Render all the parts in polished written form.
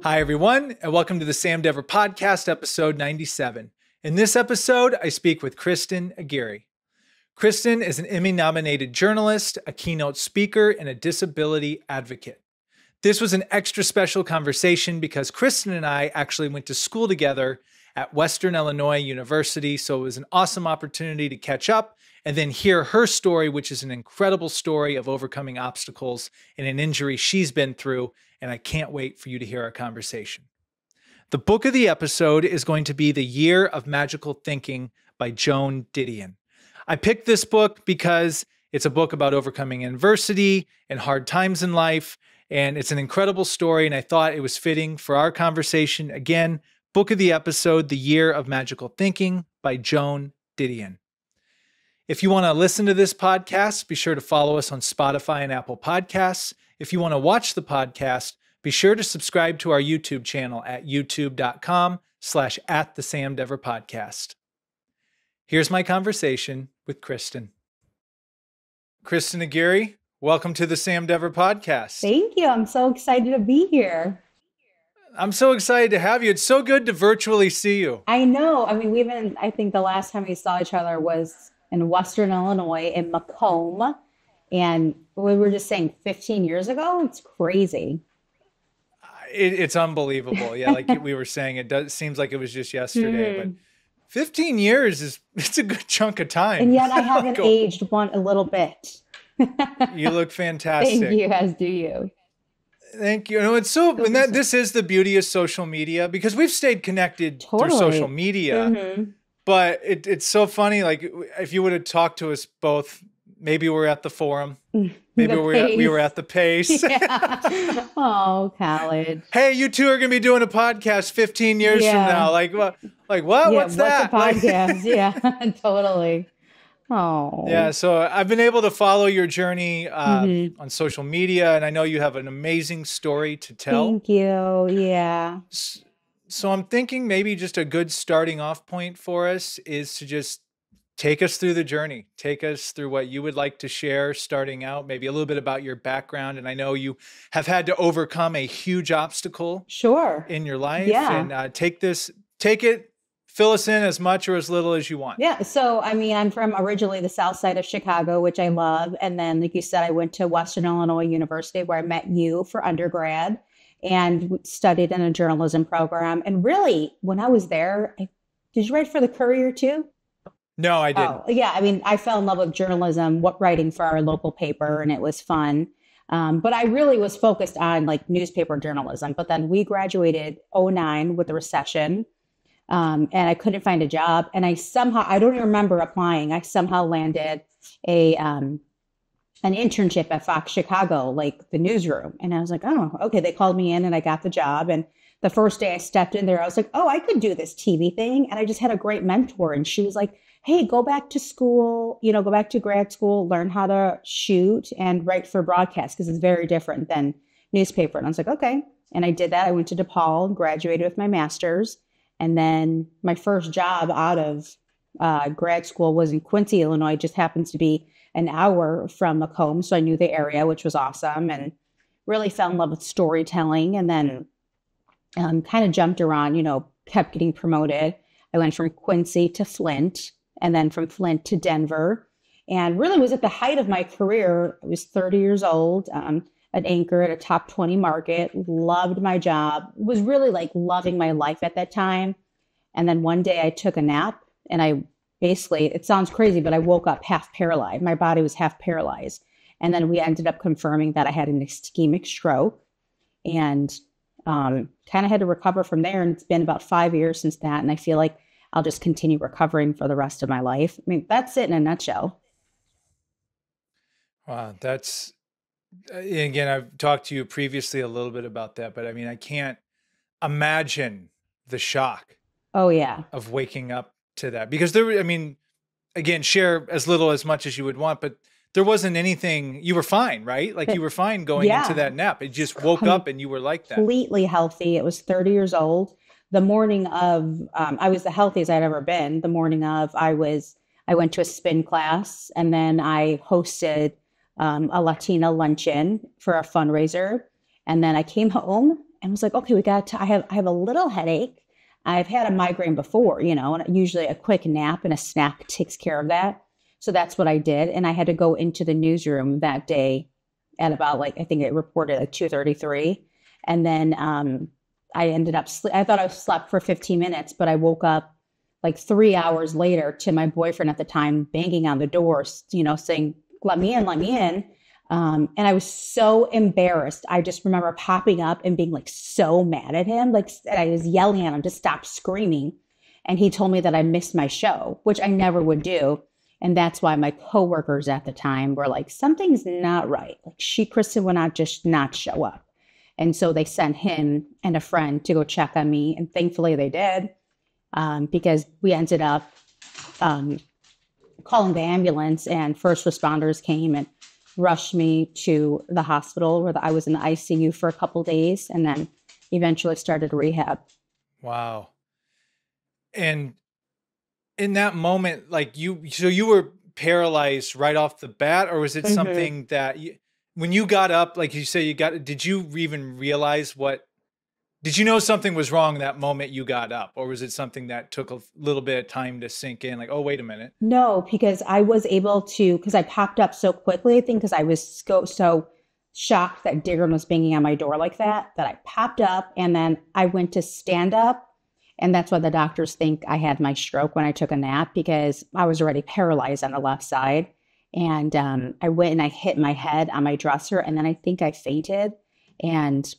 Hi, everyone, and welcome to the Sam Dever Podcast, episode 97. In this episode, I speak with Kristen Aguirre. Kristen is an Emmy-nominated journalist, a keynote speaker, and a disability advocate. This was an extra special conversation because Kristen and I actually went to school together at Western Illinois University, so it was an awesome opportunity to catch up and then hear her story, which is an incredible story of overcoming obstacles and an injury she's been through, and I can't wait for you to hear our conversation. The book of the episode is going to be The Year of Magical Thinking by Joan Didion. I picked this book because it's a book about overcoming adversity and hard times in life, and it's an incredible story, and I thought it was fitting for our conversation. Again, book of the episode, The Year of Magical Thinking by Joan Didion. If you want to listen to this podcast, be sure to follow us on Spotify and Apple Podcasts. If you want to watch the podcast, be sure to subscribe to our YouTube channel at youtube.com/@thesamdeverpodcast. Here's my conversation with Kristen. Kristen Aguirre, welcome to the Sam Dever Podcast. Thank you. I'm so excited to be here. I'm so excited to have you. It's so good to virtually see you. I know. I mean, I think the last time we saw each other was in Western Illinois in Macomb. And we were just saying 15 years ago. It's crazy. It's unbelievable. Yeah, like we were saying, seems like it was just yesterday, but 15 years it's a good chunk of time. And yet I haven't aged a little bit. You look fantastic. Thank you, as do you. Thank you. It's this is the beauty of social media, because we've stayed connected through social media, but it's so funny. Like if you would have talked to us both, maybe we're at the forum, maybe we were at the Pace. Yeah. Oh, college. Hey, you two are going to be doing a podcast 15 years from now. Like what? Yeah, what's that? A podcast? Yeah, totally. Oh. Yeah, so I've been able to follow your journey on social media, and I know you have an amazing story to tell. Thank you. Yeah. So I'm thinking maybe just a good starting off point for us is to just take us through the journey. Take us through what you would like to share starting out, maybe a little bit about your background. And I know you have had to overcome a huge obstacle in your life. Yeah. And fill us in as much or as little as you want. Yeah. So, I mean, I'm from originally the south side of Chicago, which I love. And then, like you said, I went to Western Illinois University, where I met you for undergrad and studied in a journalism program. And really, when I was there, did you write for the Courier too? No, I didn't. Oh, yeah. I mean, I fell in love with journalism, writing for our local paper, and it was fun. But I really was focused on like newspaper journalism. But then we graduated 2009 with the recession. And I couldn't find a job. And I don't even remember applying. I somehow landed an internship at Fox Chicago, like the newsroom. And I was like, oh, okay. They called me in and I got the job. And the first day I stepped in there, I was like, oh, I could do this TV thing. And I just had a great mentor. And she was like, hey, go back to school, go back to grad school, learn how to shoot and write for broadcast, because it's very different than newspaper. And I was like, okay. And I did that. I went to DePaul, graduated with my master's. And then my first job out of grad school was in Quincy, Illinois. It just happens to be an hour from Macomb. So I knew the area, which was awesome, and really fell in love with storytelling. And then kind of jumped around, kept getting promoted. I went from Quincy to Flint, and then from Flint to Denver. And really was at the height of my career. I was 30 years old. An anchor at a top 20 market, loved my job, was really like loving my life at that time. And then one day I took a nap, and it sounds crazy, but I woke up half paralyzed. My body was half paralyzed. And then we ended up confirming that I had an ischemic stroke, and kind of had to recover from there. And it's been about 5 years since that. And I feel like I'll just continue recovering for the rest of my life. I mean, that's it in a nutshell. Wow. Again, I've talked to you previously a little bit about that, but I mean, I can't imagine the shock. Oh yeah. Of waking up to that, because again, share as much as you would want, but there wasn't anything, you were fine, right? Like you were fine going into that nap. It just woke up and you were like that. Completely healthy. It was 30 years old. The morning of, I was the healthiest I'd ever been. The morning of, I went to a spin class, and then I hosted a Latina luncheon for a fundraiser. And then I came home and was like, okay, I have a little headache. I've had a migraine before, and usually a quick nap and a snack takes care of that. So that's what I did. And I had to go into the newsroom that day at about I think it reported at 2:33. And then I ended up, I thought I slept for 15 minutes, but I woke up like 3 hours later to my boyfriend at the time banging on the door, saying, let me in, let me in. And I was so embarrassed. I just remember popping up and being like so mad at him. And I was yelling at him to stop screaming. And he told me that I missed my show, which I never would do. And that's why my coworkers at the time were like, something's not right. Kristen would not just not show up. And so they sent him and a friend to go check on me. And thankfully they did, because we ended up calling the ambulance, and first responders came and rushed me to the hospital where I was in the ICU for a couple of days, and then eventually started rehab. Wow. And in that moment, so you were paralyzed right off the bat, or was it something that when you got up, like you say, did you even realize did you know something was wrong that moment you got up, or was it something that took a little bit of time to sink in? Like, oh, wait a minute. No, because I was able to, because I popped up so quickly, I think because I was so shocked that Darren was banging on my door like that I popped up, and then I went to stand up. And that's why the doctors think I had my stroke when I took a nap, because I was already paralyzed on the left side. And I went and I hit my head on my dresser, and then I think I fainted, and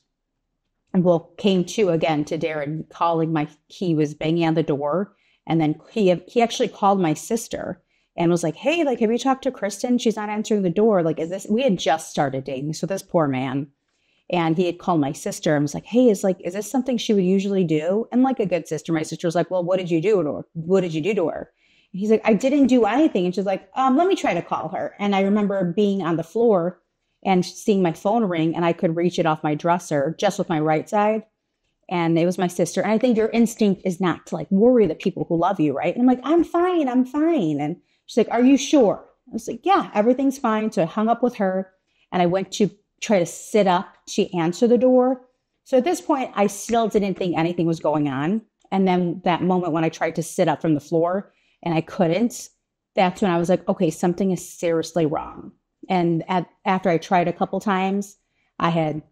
came to again to Darren calling he was banging on the door. And then he actually called my sister and was like, hey, have you talked to Kristen? She's not answering the door. We had just started dating. So this poor man. And he had called my sister and was like, hey, is this something she would usually do? And like a good sister, my sister was like, well, what did you do to her? What did you do to her? And he's like, I didn't do anything. And she's like, let me try to call her. And I remember being on the floor and seeing my phone ring, and I could reach it off my dresser just with my right side. And it was my sister. And I think your instinct is not to worry the people who love you, right? And I'm like, I'm fine. And she's like, are you sure? I was like, yeah, everything's fine. So I hung up with her, and I went to try to sit up to answer the door. So at this point, I still didn't think anything was going on. And then that moment when I tried to sit up from the floor and I couldn't, that's when I was like, okay, something is seriously wrong. And after I tried a couple times, I had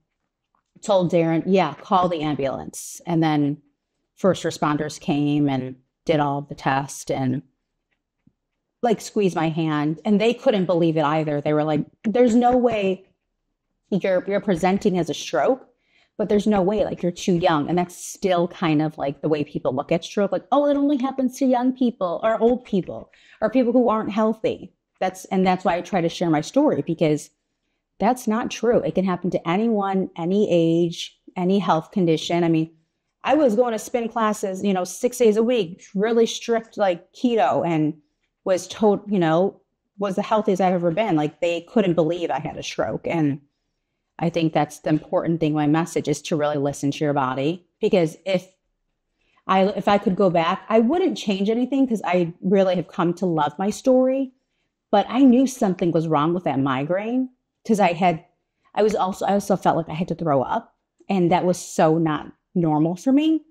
told Darren, yeah, call the ambulance. And then first responders came and did all the tests and squeezed my hand. And they couldn't believe it either. They were like, there's no way you're presenting as a stroke, but there's no way, you're too young. And that's still kind of the way people look at stroke, oh, it only happens to young people or old people or people who aren't healthy. That's why I try to share my story, because that's not true. It can happen to anyone, any age, any health condition. I mean, I was going to spin classes, 6 days a week, really strict keto, and was told, was the healthiest I've ever been. They couldn't believe I had a stroke. And I think that's the important thing. My message is to really listen to your body, because if I could go back, I wouldn't change anything, because I really have come to love my story. But I knew something was wrong with that migraine, because I also felt like I had to throw up, and that was so not normal for me.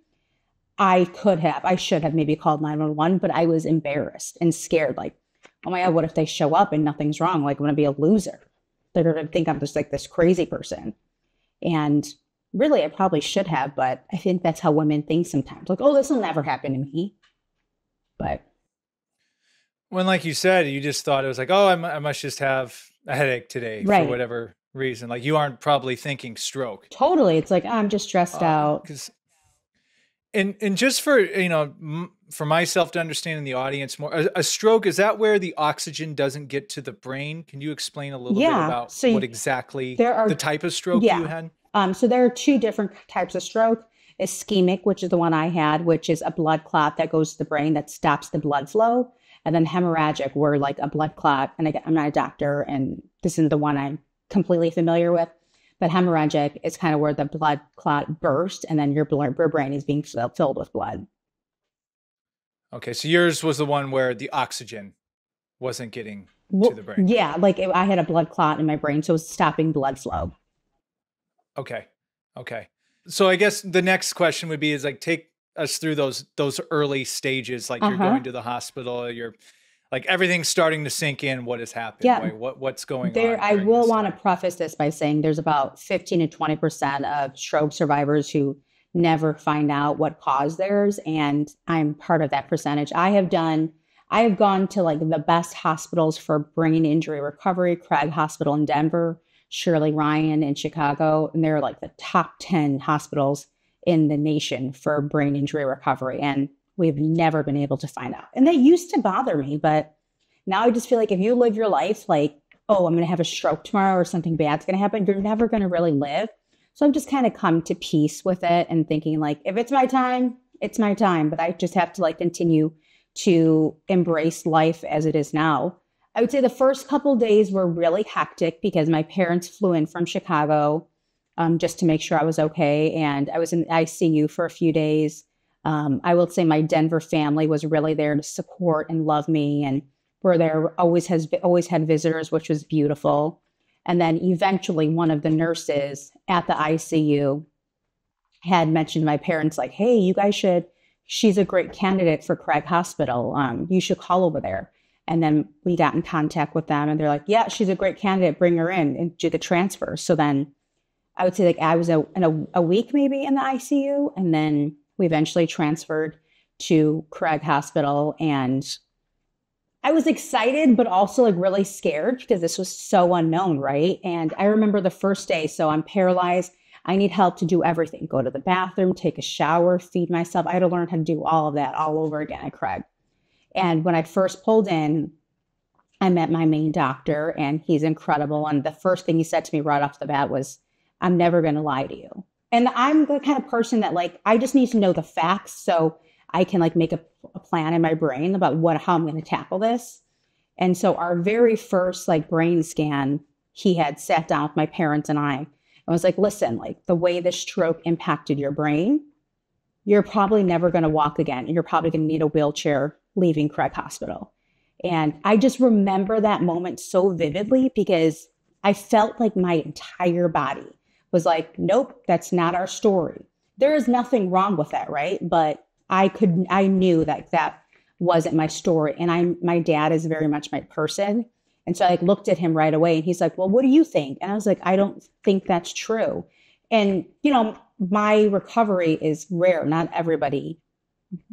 I should have maybe called 911, but I was embarrassed and scared. Oh my God, what if they show up and nothing's wrong? I'm going to be a loser. They're going to think I'm just this crazy person. And really, I probably should have, but I think that's how women think sometimes. Oh, this will never happen to me. But when, like you said, you just thought it was oh, I must just have a headache today, right, for whatever reason. You aren't probably thinking stroke. Totally. It's I'm just stressed out. And just for, for myself to understand in the audience more, a stroke, is that where the oxygen doesn't get to the brain? Can you explain a little bit about what exactly the type of stroke you had? So there are two different types of stroke. Ischemic, which is the one I had, which is a blood clot that goes to the brain that stops the blood flow. And then hemorrhagic, where a blood clot, and again, I'm not a doctor, and this isn't the one I'm completely familiar with, but hemorrhagic is kind of where the blood clot bursts, and then your brain is being filled with blood. Okay, so yours was the one where the oxygen wasn't getting to the brain. Yeah, I had a blood clot in my brain, so it was stopping blood flow. Okay. So I guess the next question would be is like, take us through those early stages, like you're going to the hospital, you're like everything's starting to sink in what has happened, Yeah. right? What's going There, on I during will this want to time? preface this by saying there's about 15 to 20% of stroke survivors who never find out what caused theirs. And I'm part of that percentage. I have gone to like the best hospitals for brain injury recovery, Craig Hospital in Denver, Shirley Ryan in Chicago. And they're like the top 10 hospitals in the nation for brain injury recovery. And we've never been able to find out. And that used to bother me, but now I just feel like if you live your life like, oh, I'm going to have a stroke tomorrow or something bad's going to happen, you're never going to really live. So I've just kind of come to peace with it and thinking like, if it's my time, it's my time. But I just have to like continue to embrace life as it is now. I would say the first couple days were really hectic because my parents flew in from Chicago just to make sure I was okay. And I was in the ICU for a few days. I will say my Denver family was really there to support and love me, and were there always had visitors, which was beautiful. And then eventually, one of the nurses at the ICU had mentioned to my parents, like, "Hey, you guys should. She's a great candidate for Craig Hospital. You should call over there." And then we got in contact with them, and they're like, "Yeah, she's a great candidate. Bring her in and do the transfer." So then I would say like I was in a week maybe in the ICU, and then we eventually transferred to Craig Hospital. And I was excited, but also like really scared because this was so unknown, right? And I remember the first day, so I'm paralyzed. I need help to do everything, go to the bathroom, take a shower, feed myself. I had to learn how to do all of that all over again at Craig. And when I first pulled in, I met my main doctor, and he's incredible. And the first thing he said to me right off the bat was, "I'm never going to lie to you." And I'm the kind of person that like, I just need to know the facts so I can like make a plan in my brain about how I'm going to tackle this. And so our very first like brain scan, he had sat down with my parents and I was like, "Listen, like the way this stroke impacted your brain, you're probably never going to walk again. And you're probably going to need a wheelchair leaving Craig Hospital." And I just remember that moment so vividly because I felt like my entire body was like, "Nope, that's not our story." There is nothing wrong with that, right? But I knew that that wasn't my story. And my dad is very much my person. And so I like looked at him right away and he's like, "Well, what do you think?" And I was like, "I don't think that's true." And, my recovery is rare. Not everybody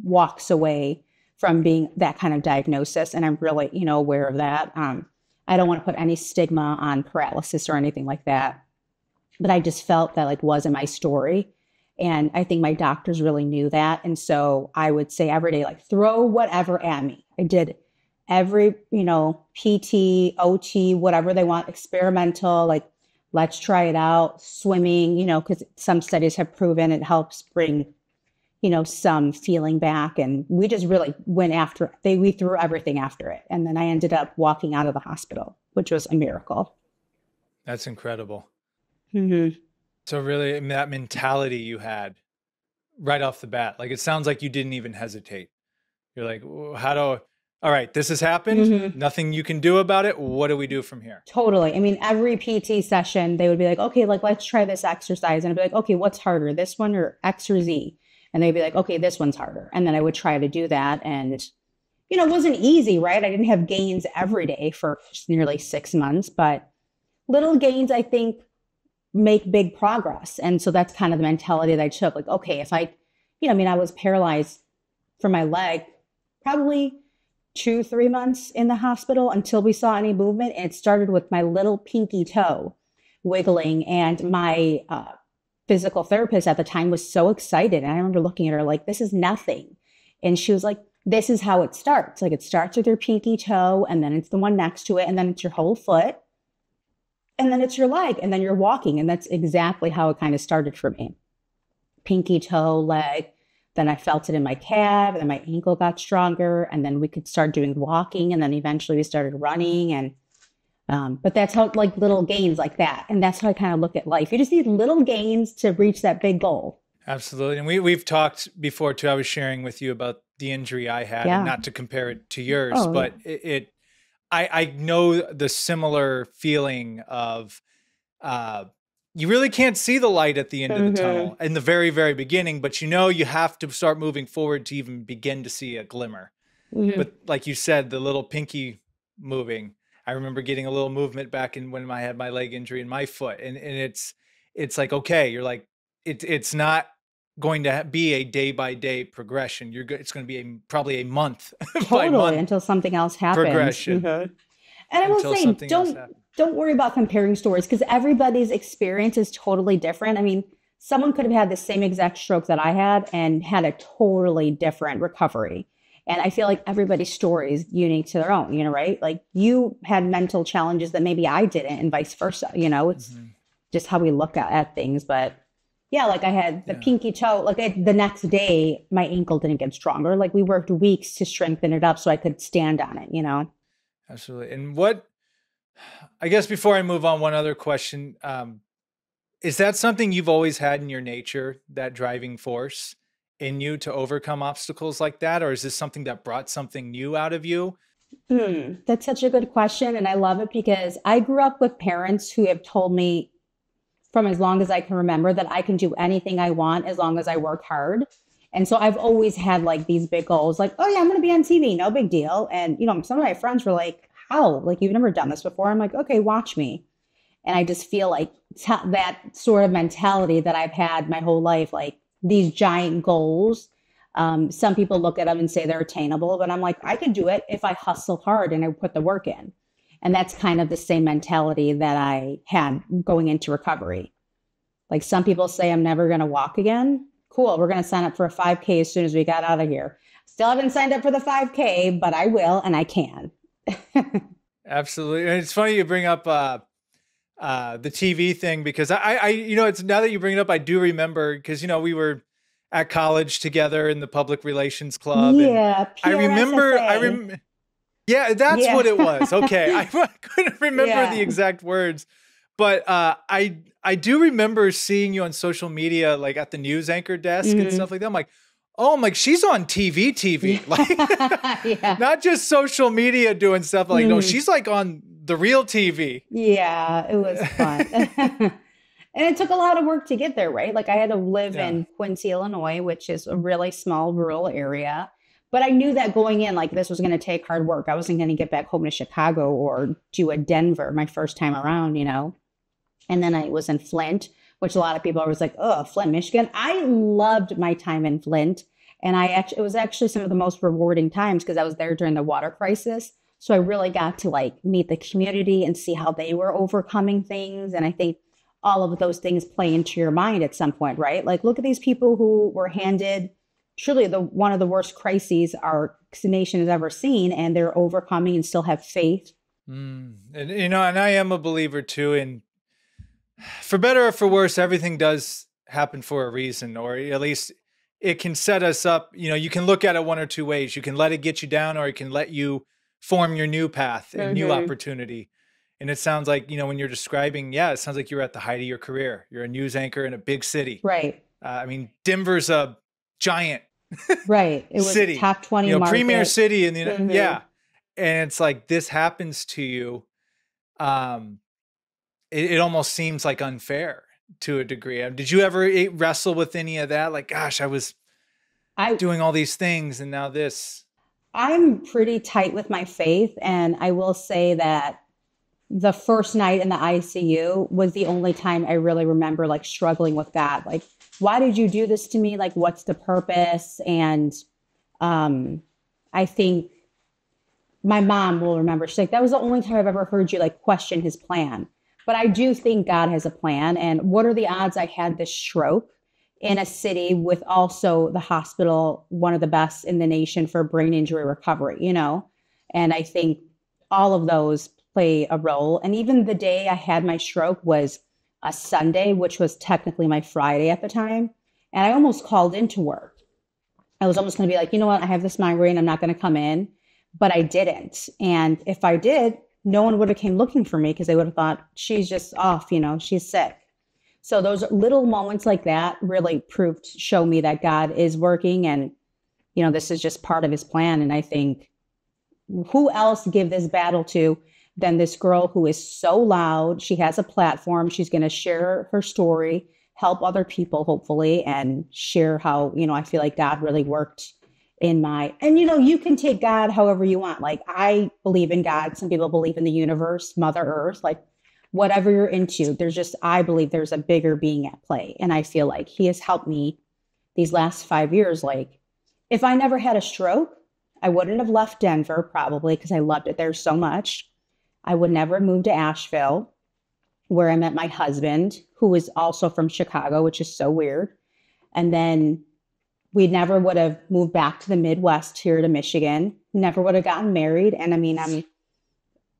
walks away from being that kind of diagnosis. And I'm really, aware of that. I don't want to put any stigma on paralysis or anything like that. But I just felt that like wasn't my story. And I think my doctors really knew that. And so I would say every day, like, throw whatever at me. I did every, PT, OT, whatever they want, experimental, like, let's try it out, swimming, because some studies have proven it helps bring, some feeling back. And we just really went after we threw everything after it. And then I ended up walking out of the hospital, which was a miracle. That's incredible. Mm-hmm. So really, I mean, that mentality you had right off the bat, like it sounds like you didn't even hesitate. You're like, all right, this has happened. Mm-hmm. Nothing you can do about it. What do we do from here? Totally. I mean, every PT session, they would be like, "Okay, like, let's try this exercise." And I'd be like, "Okay, what's harder, this one or X or Z?" And they'd be like, "Okay, this one's harder." And then I would try to do that. And, it wasn't easy, right? I didn't have gains every day for nearly 6 months, but little gains, I think, make big progress. And so that's kind of the mentality that I took. Like, okay, if I was paralyzed for my leg, probably 2, 3 months in the hospital until we saw any movement. And it started with my little pinky toe wiggling. And my physical therapist at the time was so excited. And I remember looking at her like, "This is nothing." And she was like, "This is how it starts. Like, it starts with your pinky toe, and then it's the one next to it, and then it's your whole foot, and then it's your leg, and then you're walking." And that's exactly how it kind of started for me. Pinky toe, leg. Then I felt it in my calf, and then my ankle got stronger, and then we could start doing walking, and then eventually we started running. And but that's how, like, little gains like that. And that's how I kind of look at life. You just need little gains to reach that big goal. Absolutely. And we've talked before too. I was sharing with you about the injury I had, and not to compare it to yours, but I know the similar feeling of you really can't see the light at the end of the tunnel in the very, very beginning, but you know you have to start moving forward to even begin to see a glimmer. But like you said, the little pinky moving, I remember getting a little movement back in when I had my leg injury in my foot. And it's like, okay, you're like, it's not going to be a day by day progression. It's going to be probably a month by month until something else happens. Progression. And I will say, don't worry about comparing stories, because everybody's experience is totally different. I mean, someone could have had the same exact stroke that I had and had a totally different recovery. And I feel like everybody's story is unique to their own, right? Like you had mental challenges that maybe I didn't, and vice versa. It's just how we look at things. But yeah, like I had the pinky toe, like the next day, my ankle didn't get stronger. Like we worked weeks to strengthen it up so I could stand on it, Absolutely. And I guess before I move on, one other question, is that something you've always had in your nature, that driving force in you to overcome obstacles like that? Or is this something that brought something new out of you? That's such a good question. And I love it because I grew up with parents who have told me from as long as I can remember that I can do anything I want as long as I work hard. And so I've always had like these big goals, like, oh yeah, I'm going to be on TV, no big deal. And, some of my friends were like, how? Like, you've never done this before? I'm like, okay, watch me. And I just feel like that sort of mentality that I've had my whole life, like these giant goals. Some people look at them and say they're attainable, but I'm like, I can do it if I hustle hard and I put the work in. And that's kind of the same mentality that I had going into recovery. Like some people say, I'm never going to walk again. Cool. We're going to sign up for a 5K as soon as we got out of here. Still haven't signed up for the 5K, but I will, and I can. Absolutely. And it's funny you bring up the TV thing, because I it's now that you bring it up, I do remember, because, we were at college together in the public relations club. Yeah. And yeah, that's what it was. Okay. I couldn't remember the exact words, but I do remember seeing you on social media, like at the news anchor desk and stuff like that. I'm like, she's on TV, like not just social media doing stuff. Like, no, she's like on the real TV. Yeah, it was fun. And it took a lot of work to get there, right? Like I had to live in Quincy, Illinois, which is a really small rural area. But I knew that going in, like this was going to take hard work. I wasn't going to get back home to Chicago or to a Denver my first time around, And then I was in Flint, which a lot of people are always like, oh, Flint, Michigan. I loved my time in Flint. And it was actually some of the most rewarding times because I was there during the water crisis. So I really got to like meet the community and see how they were overcoming things. And I think all of those things play into your mind at some point, right? Like, look at these people who were handed truly one of the worst crises our nation has ever seen, and they're overcoming and still have faith. And I am a believer too. And for better or for worse, everything does happen for a reason, or at least it can set us up. You can look at it one or two ways. You can let it get you down, or it can let you form your new path and new opportunity. And it sounds like, when you're describing, it sounds like you're at the height of your career. You're a news anchor in a big city. Right. Denver's a giant right. It was city, top 20 market. Premier city in the And it's like, this happens to you. It almost seems like unfair to a degree. Did you ever wrestle with any of that? Like, gosh, I was doing all these things and now this. I'm pretty tight with my faith. And I will say that the first night in the ICU was the only time I really remember like struggling with God. Like, why did you do this to me? Like, what's the purpose? And I think my mom will remember. She's like, that was the only time I've ever heard you like question his plan. But I do think God has a plan. And what are the odds I had this stroke in a city with also the hospital, one of the best in the nation for brain injury recovery, And I think all of those play a role. And even the day I had my stroke was a Sunday, which was technically my Friday at the time. And I almost called into work. I was almost going to be like, you know what? I have this migraine. I'm not going to come in. But I didn't. And if I did, no one would have came looking for me because they would have thought she's just off, she's sick. So those little moments like that really show me that God is working, and, this is just part of his plan. And I think who else give this battle to than this girl who is so loud. She has a platform. She's going to share her story, help other people, hopefully, and share how, I feel like God really worked and you can take God however you want. Like, I believe in God. Some people believe in the universe, Mother Earth, like whatever you're into. I believe there's a bigger being at play. And I feel like he has helped me these last 5 years. Like, if I never had a stroke, I wouldn't have left Denver probably because I loved it there so much. I would never have moved to Asheville, where I met my husband, who is also from Chicago, which is so weird. And then we never would have moved back to the Midwest here to Michigan, never would have gotten married. And I mean, I'm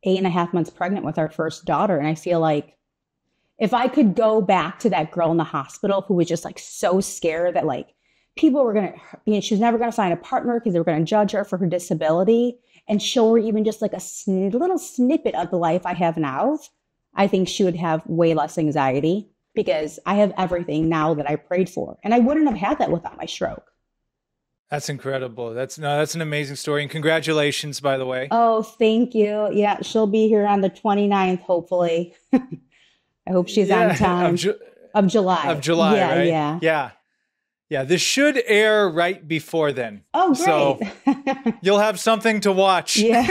8.5 months pregnant with our first daughter. And I feel like if I could go back to that girl in the hospital who was just like so scared that like people were going to, she was never going to find a partner because they were going to judge her for her disability and show her even just like a little snippet of the life I have now, I think she would have way less anxiety because I have everything now that I prayed for. And I wouldn't have had that without my stroke. That's incredible. That's an amazing story. And congratulations, by the way. Oh, thank you. Yeah, she'll be here on the 29th, hopefully. I hope she's on time. Of July. Of July, yeah, right? Yeah. Yeah, this should air right before then. Oh, great. So you'll have something to watch. Yeah.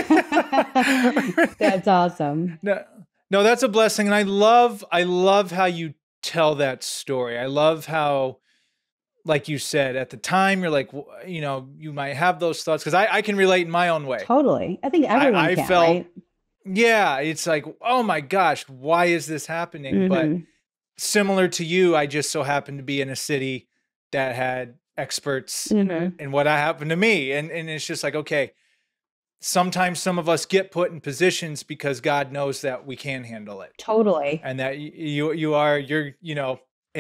That's awesome. No, that's a blessing. And I love how you tell that story. I love how, like you said, at the time, you're like, you might have those thoughts because I can relate in my own way. Totally. I think everyone I can, felt, right? Yeah, it's like, oh my gosh, why is this happening? Mm-hmm. But similar to you, I just so happened to be in a city that had experts in what happened to me. And it's just like, okay, sometimes some of us get put in positions because God knows that we can handle it. Totally. And that and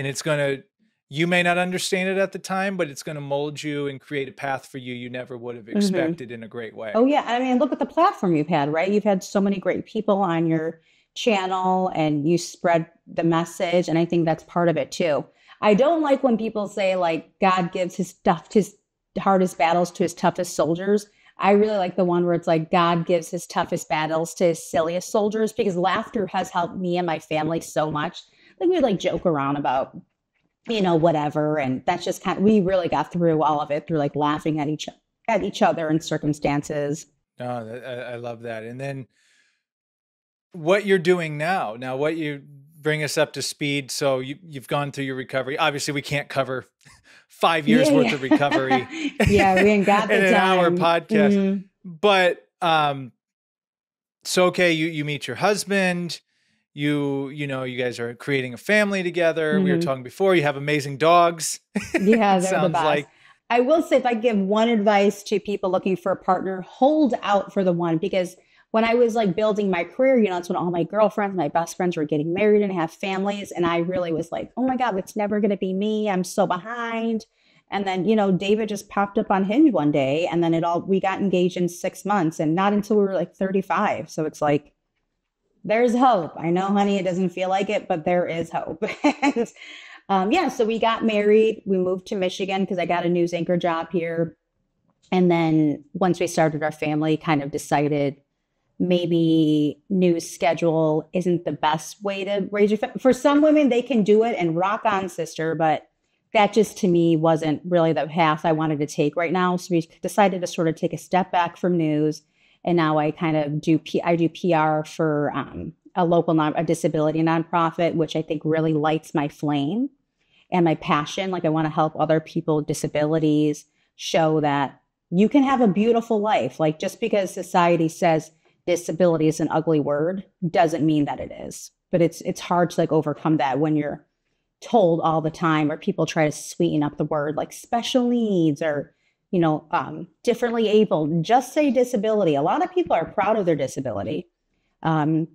it's going to, you may not understand it at the time, but it's going to mold you and create a path for you never would have expected in a great way. Oh yeah. I mean, look at the platform you've had, right? You've had so many great people on your channel and you spread the message. And I think that's part of it too. I don't like when people say like God gives his hardest battles to his toughest soldiers. I really like the one where it's like God gives his toughest battles to his silliest soldiers, because laughter has helped me and my family so much. Like we like joke around about, whatever. And that's just we really got through all of it through like laughing at each other in circumstances. No, I love that. And then what you're doing now, what you bring us up to speed. So you've gone through your recovery. Obviously we can't cover 5 years worth of recovery. Yeah, we ain't got the in an time. hour podcast. Mm-hmm. But so okay, you meet your husband. You guys are creating a family together. We were talking before. You have amazing dogs. Yeah, they're the best. I will say, if I give one advice to people looking for a partner, hold out for the one, because when I was like building my career, that's when all my girlfriends, my best friends were getting married and have families. And I really was like, oh my God, it's never going to be me. I'm so behind. And then, David just popped up on Hinge one day, and then we got engaged in 6 months, and not until we were like 35. So it's like, there's hope. I know, honey, it doesn't feel like it, but there is hope. And, so we got married. We moved to Michigan because I got a news anchor job here. And then once we started our family, kind of decided maybe news schedule isn't the best way to raise your family. For some women, they can do it and rock on, sister, but that just to me wasn't really the path I wanted to take right now. So we decided to sort of take a step back from news. And now I kind of do PR for a local a disability nonprofit, which I think really lights my flame and my passion. Like I want to help other people with disabilities show that you can have a beautiful life. Like just because society says disability is an ugly word doesn't mean that it is. But it's hard to like overcome that when you're told all the time, or people try to sweeten up the word like special needs or differently able. Just say disability. A lot of people are proud of their disability. And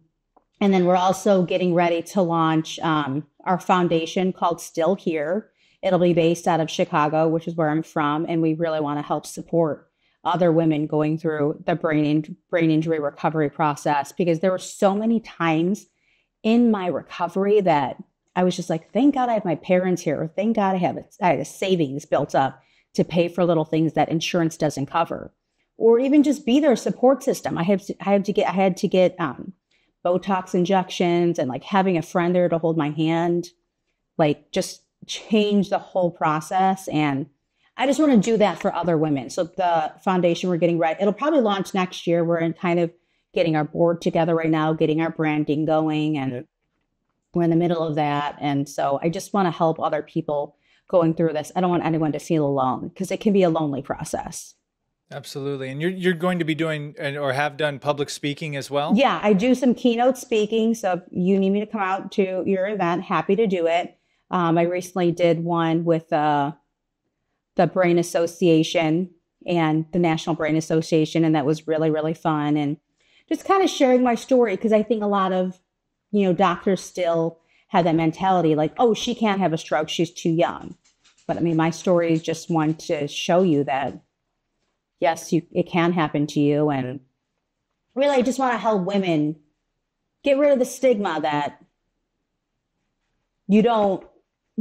then we're also getting ready to launch our foundation called Still Here. It'll be based out of Chicago, which is where I'm from. And we really want to help support other women going through the brain injury recovery process, because there were so many times in my recovery that I was just like, thank God I have my parents here. Or thank God I had a savings built up to pay for little things that insurance doesn't cover, or even just be their support system. I had to get Botox injections and like having a friend there to hold my hand, like just change the whole process. And I just want to do that for other women. So the foundation we're getting right, it'll probably launch next year. We're in kind of getting our board together right now, getting our branding going, and we're in the middle of that. And so I just want to help other people going through this. I don't want anyone to feel alone because it can be a lonely process. Absolutely. And you're going to be doing or have done public speaking as well? Yeah, I do some keynote speaking. So if you need me to come out to your event, happy to do it. I recently did one with the Brain Association and the National Brain Association, and that was really, really fun. And just kind of sharing my story, because I think a lot of, doctors still have that mentality like, oh, she can't have a stroke, she's too young. But I mean, my story is just one to show you that, yes, it can happen to you. And really, I just want to help women get rid of the stigma that you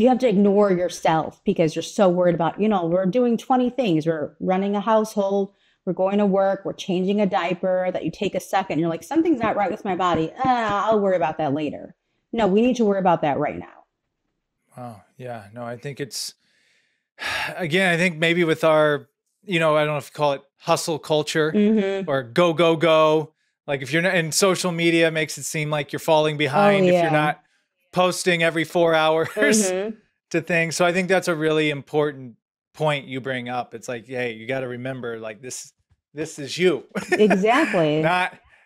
have to ignore yourself because you're so worried about, we're doing 20 things. We're running a household. We're going to work. We're changing a diaper, that you take a second. You're like, something's not right with my body. I'll worry about that later. No, we need to worry about that right now. Wow. Yeah. No, I think again, I think maybe with our, I don't know if you call it hustle culture or go, go, go. Like if you're not in social media, makes it seem like you're falling behind if you're not posting every 4 hours to things. So I think that's a really important point you bring up. It's like, hey, you got to remember, like this is you. Exactly.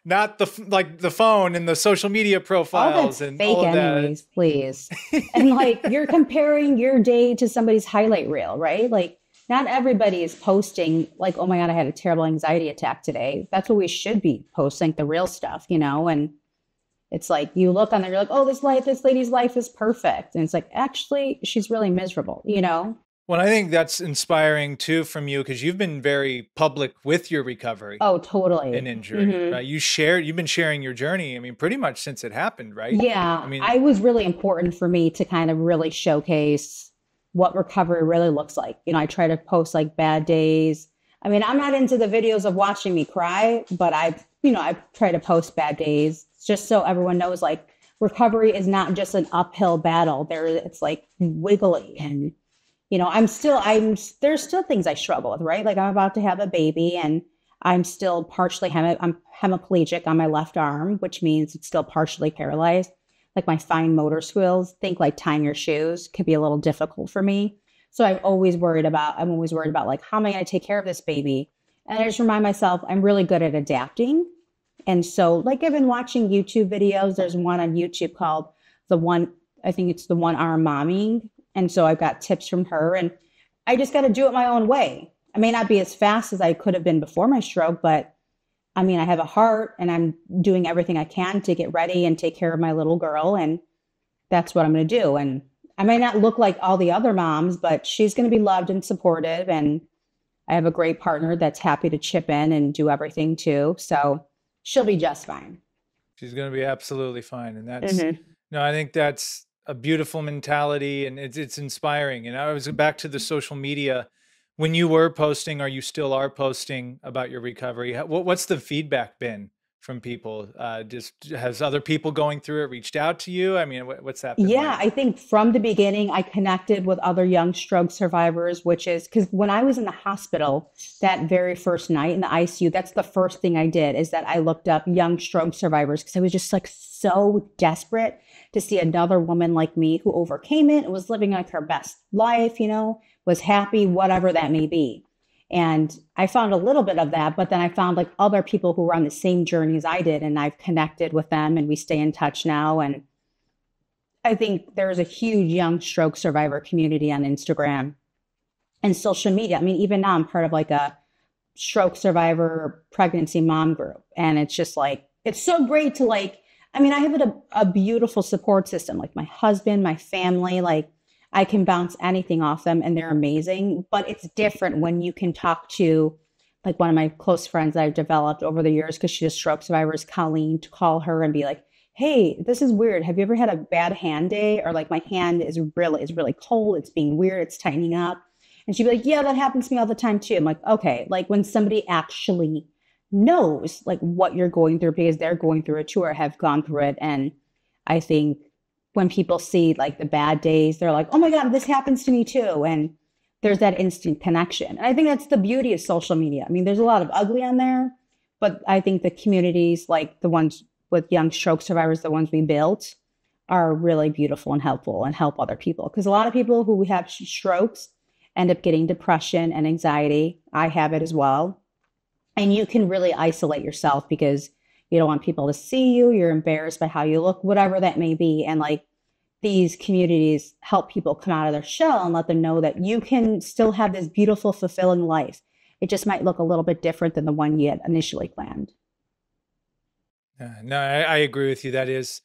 not the phone and the social media profiles and fake all of anyways, that. Please. And like you're comparing your day to somebody's highlight reel, right? Like not everybody is posting like, oh my God, I had a terrible anxiety attack today. That's what we should be posting, the real stuff, and it's like you look on there, you're like, oh, this lady's life is perfect. And it's like, actually, she's really miserable, Well, I think that's inspiring too from you because you've been very public with your recovery. Oh, totally. And injury, right? You've been sharing your journey. I mean, pretty much since it happened, right? Yeah. I was really important for me to kind of really showcase what recovery really looks like. I try to post like bad days. I mean, I'm not into the videos of watching me cry, but I try to post bad days just so everyone knows like recovery is not just an uphill battle. It's like wiggly and there's still things I struggle with, right? Like I'm about to have a baby and I'm still partially, I'm hemiplegic on my left arm, which means it's still partially paralyzed. Like my fine motor skills, think like tying your shoes can be a little difficult for me. So I'm always worried about like, how am I going to take care of this baby? And I just remind myself, I'm really good at adapting. And so like I've been watching YouTube videos. There's one on YouTube called I think it's the One Arm Momming. And so I've got tips from her and I just got to do it my own way. I may not be as fast as I could have been before my stroke, but I mean, I have a heart and I'm doing everything I can to get ready and take care of my little girl. And that's what I'm going to do. And I may not look like all the other moms, but she's going to be loved and supportive. And I have a great partner that's happy to chip in and do everything too. So she'll be just fine. She's going to be absolutely fine. And that's, no, I think that's a beautiful mentality and it's inspiring. And I was back to the social media. When you were posting, or you still are posting about your recovery, what's the feedback been from people? Has other people going through it reached out to you? I mean, what's that been like? I think from the beginning, I connected with other young stroke survivors, which is because when I was in the hospital that very first night in the ICU, that's the first thing I did is that I looked up young stroke survivors because I was just like so desperate to see another woman like me who overcame it and was living like her best life, was happy, whatever that may be. And I found a little bit of that, but then I found like other people who were on the same journey as I did, and I've connected with them and we stay in touch now. And I think there's a huge young stroke survivor community on Instagram and social media. I mean, even now I'm part of like a stroke survivor pregnancy mom group. And it's just like, it's so great to like, I mean, I have a beautiful support system, like my husband, my family, like I can bounce anything off them and they're amazing, but it's different when you can talk to like one of my close friends that I've developed over the years because she's a stroke survivor, is Colleen, to call her and be like, hey, this is weird. Have you ever had a bad hand day? Or like my hand is really cold. It's being weird. It's tightening up. And she'd be like, yeah, that happens to me all the time too. I'm like, okay, like when somebody actually knows like what you're going through because they're going through it too or have gone through it. And I think when people see like the bad days, they're like, oh my God, this happens to me too. And there's that instant connection. And I think that's the beauty of social media. I mean, there's a lot of ugly on there, but I think the communities, like the ones with young stroke survivors, the ones we built, are really beautiful and helpful and help other people. Because a lot of people who have strokes end up getting depression and anxiety. I have it as well. And you can really isolate yourself because you don't want people to see you. You're embarrassed by how you look, whatever that may be. And like these communities help people come out of their shell and let them know that you can still have this beautiful, fulfilling life. It just might look a little bit different than the one you had initially planned. No, I agree with you. That is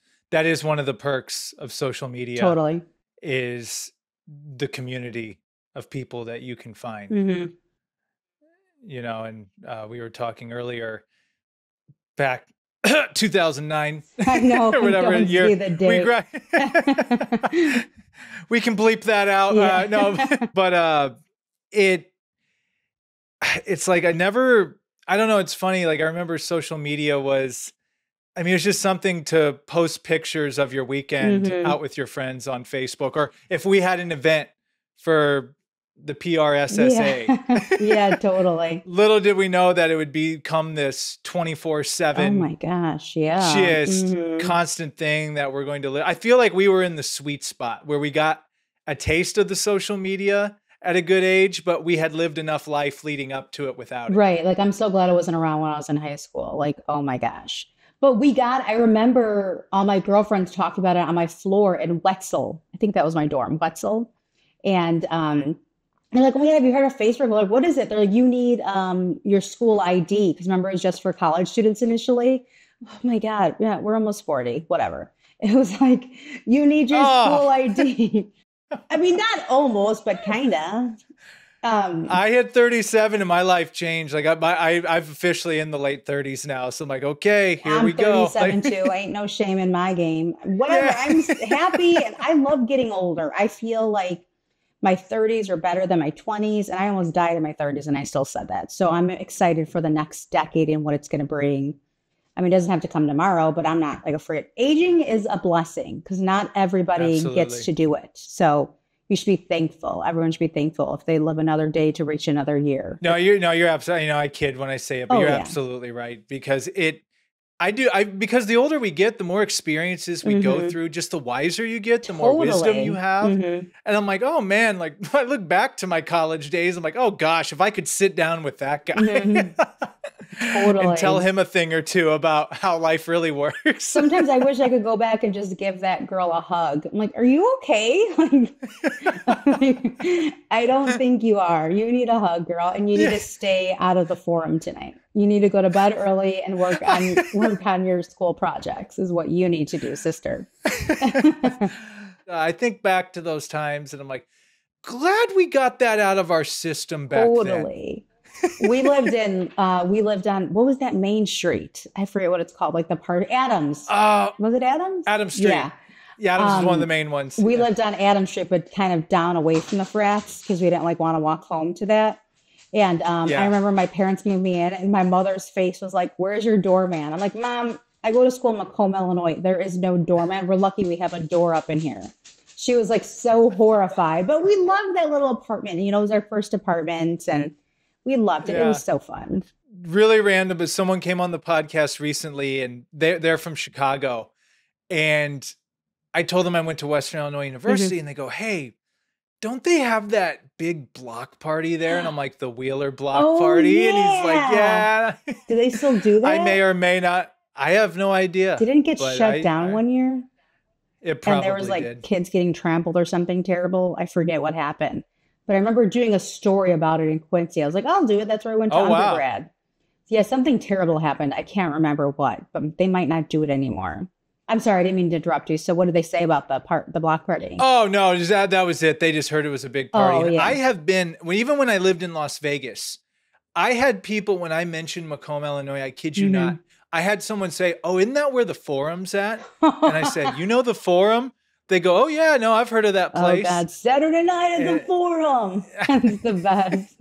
one of the perks of social media. Totally. Is the community of people that you can find. Mm-hmm. You know, and we were talking earlier back 2009 I know, or whatever don't year. see the date. We can bleep that out. Yeah. No, but it's like I don't know. It's funny. Like I remember social media was, I mean, it was just something to post pictures of your weekend out with your friends on Facebook, or if we had an event for the PRSSA. Yeah, totally. Little did we know that it would become this 24/7. Oh my gosh, yeah. Just constant thing that we're going to live. I feel like we were in the sweet spot where we got a taste of the social media at a good age, but we had lived enough life leading up to it without it. Right. Like I'm so glad I wasn't around when I was in high school. Like, oh my gosh. But I remember all my girlfriends talked about it on my floor in Wetzel. I think that was my dorm, Wetzel. And they're like, oh my God, have you heard of Facebook? We're like, what is it? They're like, you need your school ID. Because remember, it was just for college students initially. Oh my God. Yeah, we're almost 40, whatever. It was like, you need your school ID. I mean, not almost, but kind of. I hit 37 and my life changed. Like I'm officially in the late 30s now. So I'm like, okay, here we go. I'm 37 too. Ain't no shame in my game. Whatever. Yeah. I'm happy and I love getting older. I feel like my 30s are better than my 20s, and I almost died in my 30s, and I still said that. So I'm excited for the next decade and what it's going to bring. I mean, it doesn't have to come tomorrow, but I'm not like afraid. Aging is a blessing because not everybody gets to do it. So you should be thankful. Everyone should be thankful if they live another day to reach another year. You're absolutely, I kid when I say it, but you're absolutely right, because because the older we get, the more experiences we go through, just the wiser you get, the more wisdom you have. And I'm like, oh man, like I look back to my college days, I'm like, oh gosh, if I could sit down with that guy and tell him a thing or two about how life really works. Sometimes I wish I could go back and just give that girl a hug. I'm like, are you okay? I don't think you are. You need a hug, girl, and you need to stay out of the forum tonight. You need to go to bed early and work on your school projects is what you need to do, sister. I think back to those times and I'm like, glad we got that out of our system back then. Totally. We lived on, what was that main street? I forget what it's called, like the part, Adams. Was it Adams? Adams Street. Yeah, Adams is one of the main ones. We lived on Adams Street, but kind of down away from the frats because we didn't like want to walk home to that. And I remember my parents moved me in and my mother's face was like, where's your doorman? I'm like, Mom, I go to school in Macomb, Illinois. There is no doorman. We're lucky we have a door up in here. She was like so horrified, but we loved that little apartment. You know, it was our first apartment and we loved it. Yeah. It was so fun. Really random, but someone came on the podcast recently and they're from Chicago. And I told them I went to Western Illinois University and they go, hey, don't they have that big block party there? And I'm like, the Wheeler block party? Yeah. And he's like, yeah. Do they still do that? I may or may not. I have no idea. Didn't it get shut down one year? It probably And there was like did. Kids getting trampled or something terrible. I forget what happened. But I remember doing a story about it in Quincy. I was like, I'll do it. That's where I went to undergrad. Wow. Yeah, something terrible happened. I can't remember what, but they might not do it anymore. I'm sorry, I didn't mean to interrupt you. So what did they say about the block party? Oh, no, that was it. They just heard it was a big party. Oh, yeah. I have been, even when I lived in Las Vegas, I had people, when I mentioned Macomb, Illinois, I kid you not, I had someone say, oh, isn't that where the Forum's at? And I said, you know the Forum? They go, oh, yeah, no, I've heard of that place. Oh, God, Saturday night at the Forum. That's the best.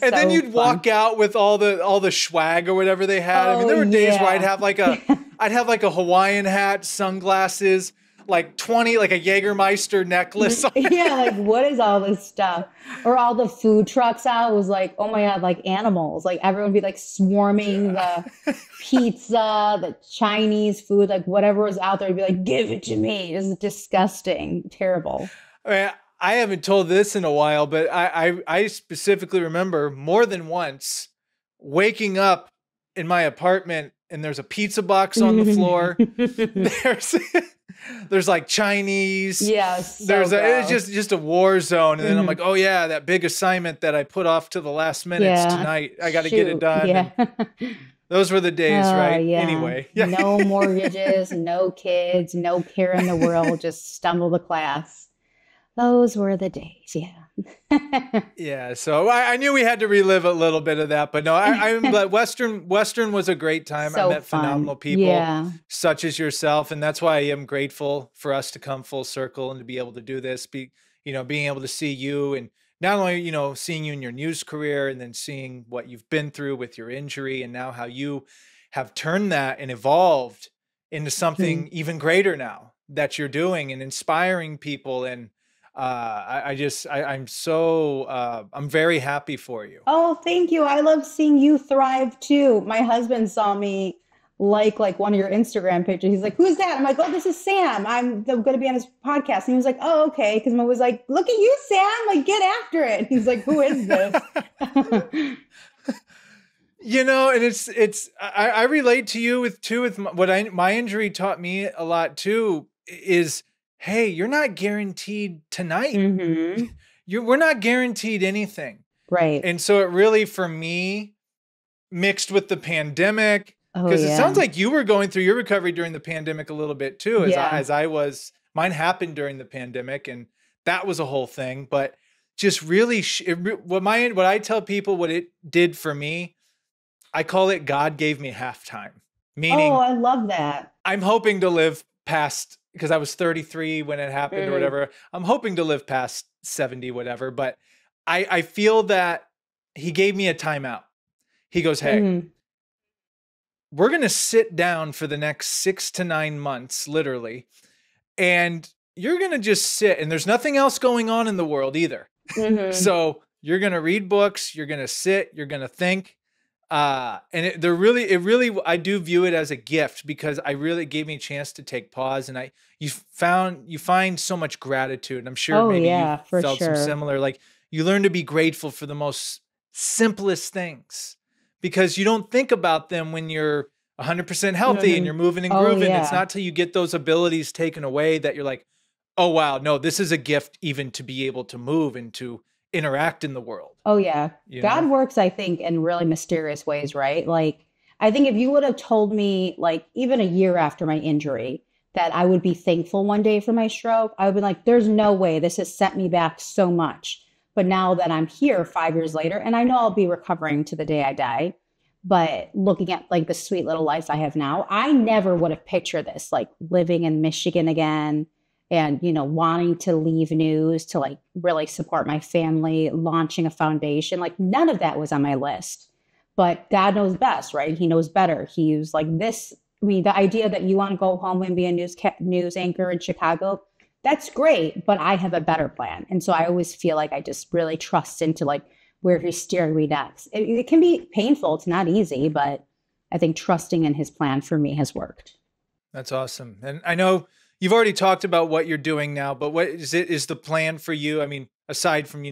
And then So you'd fun. walk out with all the swag or whatever they had. I mean, Oh there were days where yeah. I'd have like a Hawaiian hat, sunglasses, like 20, like a Jägermeister necklace on. Yeah, like what is all this stuff? Or all the food trucks out was like, oh my God, like animals. Like everyone would be like swarming Yeah. the pizza, the Chinese food, like whatever was out there, would be like, give it to me. It was disgusting, terrible. I mean, I haven't told this in a while, but I specifically remember more than once waking up in my apartment and there's a pizza box on the floor. There's there's like Chinese. Yes, There's so it's gross. just a war zone. And then I'm Mhm. like, oh yeah, that big assignment that I put off to the last minutes Yeah, tonight. I got to get it shoot, done. yeah. And those were the days, Oh, right? yeah. Anyway, yeah. No mortgages, no kids, no care in the world, just stumble to class. Those were the days, yeah. Yeah, so I knew we had to relive a little bit of that, but no, I'm but Western was a great time. I So met fun. phenomenal people Yeah. such as yourself, and that's why I am grateful for us to come full circle and to be able to do this. Being able to see you and not only seeing you in your news career and then seeing what you've been through with your injury and now how you have turned that and evolved into Mhm. something even greater now that you're doing and inspiring people and I'm very happy for you. Oh, thank you. I love seeing you thrive too. My husband saw me like one of your Instagram pictures. He's like, "Who's that?" I'm like, "Oh, this is Sam. I'm going to be on his podcast." And he was like, "Oh, okay." Because I was like, "Look at you, Sam. Like, get after it." And he's like, "Who is this?" And I relate to you with my injury taught me a lot too is, hey, you're not guaranteed tonight. Hmm. We're not guaranteed anything. Right. And so it really, for me, mixed with the pandemic, Oh, because it sounds yeah. like you were going through your recovery during the pandemic a little bit too, Yeah. as I was. Mine happened during the pandemic, and that was a whole thing. But just really, what I tell people, what it did for me, I call it God gave me halftime. Oh, Meaning, I love that. I'm hoping to live past, because I was 33 when it happened or Hmm. whatever. I'm hoping to live past 70, whatever. But I feel that he gave me a timeout. He goes, hey, Hmm. we're going to sit down for the next 6 to 9 months, literally. And you're going to just sit, and there's nothing else going on in the world either. Hmm. So you're going to read books, you're going to sit, you're going to think. And I do view it as a gift because I really gave me a chance to take pause, and you find so much gratitude. And I'm sure Oh, maybe you yeah, for felt some sure. similar, like you learn to be grateful for the most simplest things because you don't think about them when you're 100% healthy and Hmm. you're moving and Oh, grooving. It's yeah. not till you get those abilities taken away that you're like, oh wow, no, this is a gift even to be able to move and to interact in the world, Oh, yeah. you know? God works, I think, in really mysterious ways, right? Like, I think if you would have told me, like, even a year after my injury, that I would be thankful one day for my stroke, I would be like, there's no way this has set me back so much. But now that I'm here 5 years later, and I know I'll be recovering to the day I die, but looking at like the sweet little life I have now, I never would have pictured this, like living in Michigan again and wanting to leave news to like really support my family, launching a foundation. Like none of that was on my list, but God knows best, right? He knows better. He was like this. I mean, the idea that you want to go home and be a news anchor in Chicago, that's great, but I have a better plan. And so I always feel like I just really trust into like where he's steering me next. It can be painful. It's not easy, but I think trusting in his plan for me has worked. That's awesome. And I know you've already talked about what you're doing now, but what is the plan for you? I mean, aside from,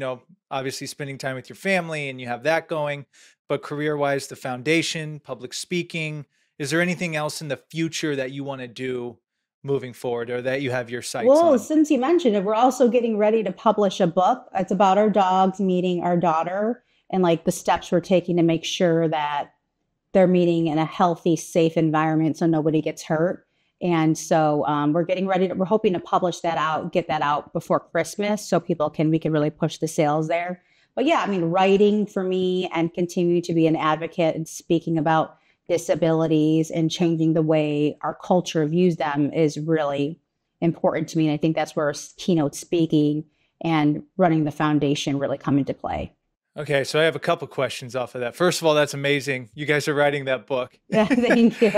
obviously spending time with your family and you have that going, but career-wise, the foundation, public speaking, is there anything else in the future that you want to do moving forward or that you have your sights Well, on? since you mentioned it, we're also getting ready to publish a book. It's about our dogs meeting our daughter and like the steps we're taking to make sure that they're meeting in a healthy, safe environment so nobody gets hurt. And so we're getting ready to, we're hoping to publish that out, get that out before Christmas so we can really push the sales there. But yeah, I mean, writing for me and continue to be an advocate and speaking about disabilities and changing the way our culture views them is really important to me. And I think that's where keynote speaking and running the foundation really come into play. Okay, so I have a couple questions off of that. First of all, that's amazing. You guys are writing that book. Yeah, thank you.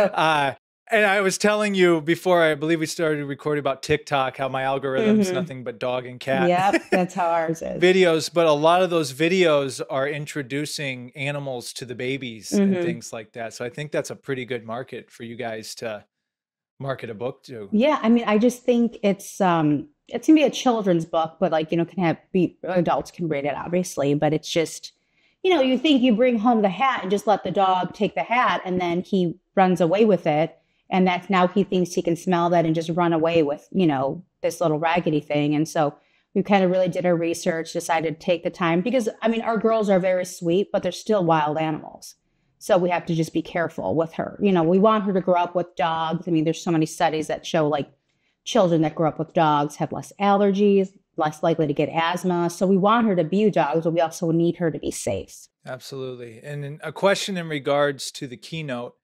And I was telling you before, I believe we started recording about TikTok, how my algorithm's nothing but dog and cat Yep, that's how ours is. videos. But a lot of those videos are introducing animals to the babies and things like that. So I think that's a pretty good market for you guys to market a book to. Yeah, I mean, I just think it's gonna be a children's book, but like, adults can read it obviously, but it's just, you think you bring home the hat and just let the dog take the hat and then he runs away with it. And that's now he thinks he can smell that and just run away with, this little raggedy thing. And so we kind of really did our research, decided to take the time because, I mean, our girls are very sweet, but they're still wild animals. So we have to just be careful with her. We want her to grow up with dogs. I mean, there's so many studies that show like children that grow up with dogs have less allergies, less likely to get asthma. So we want her to be dogs, but we also need her to be safe. Absolutely. And then a question in regards to the keynote,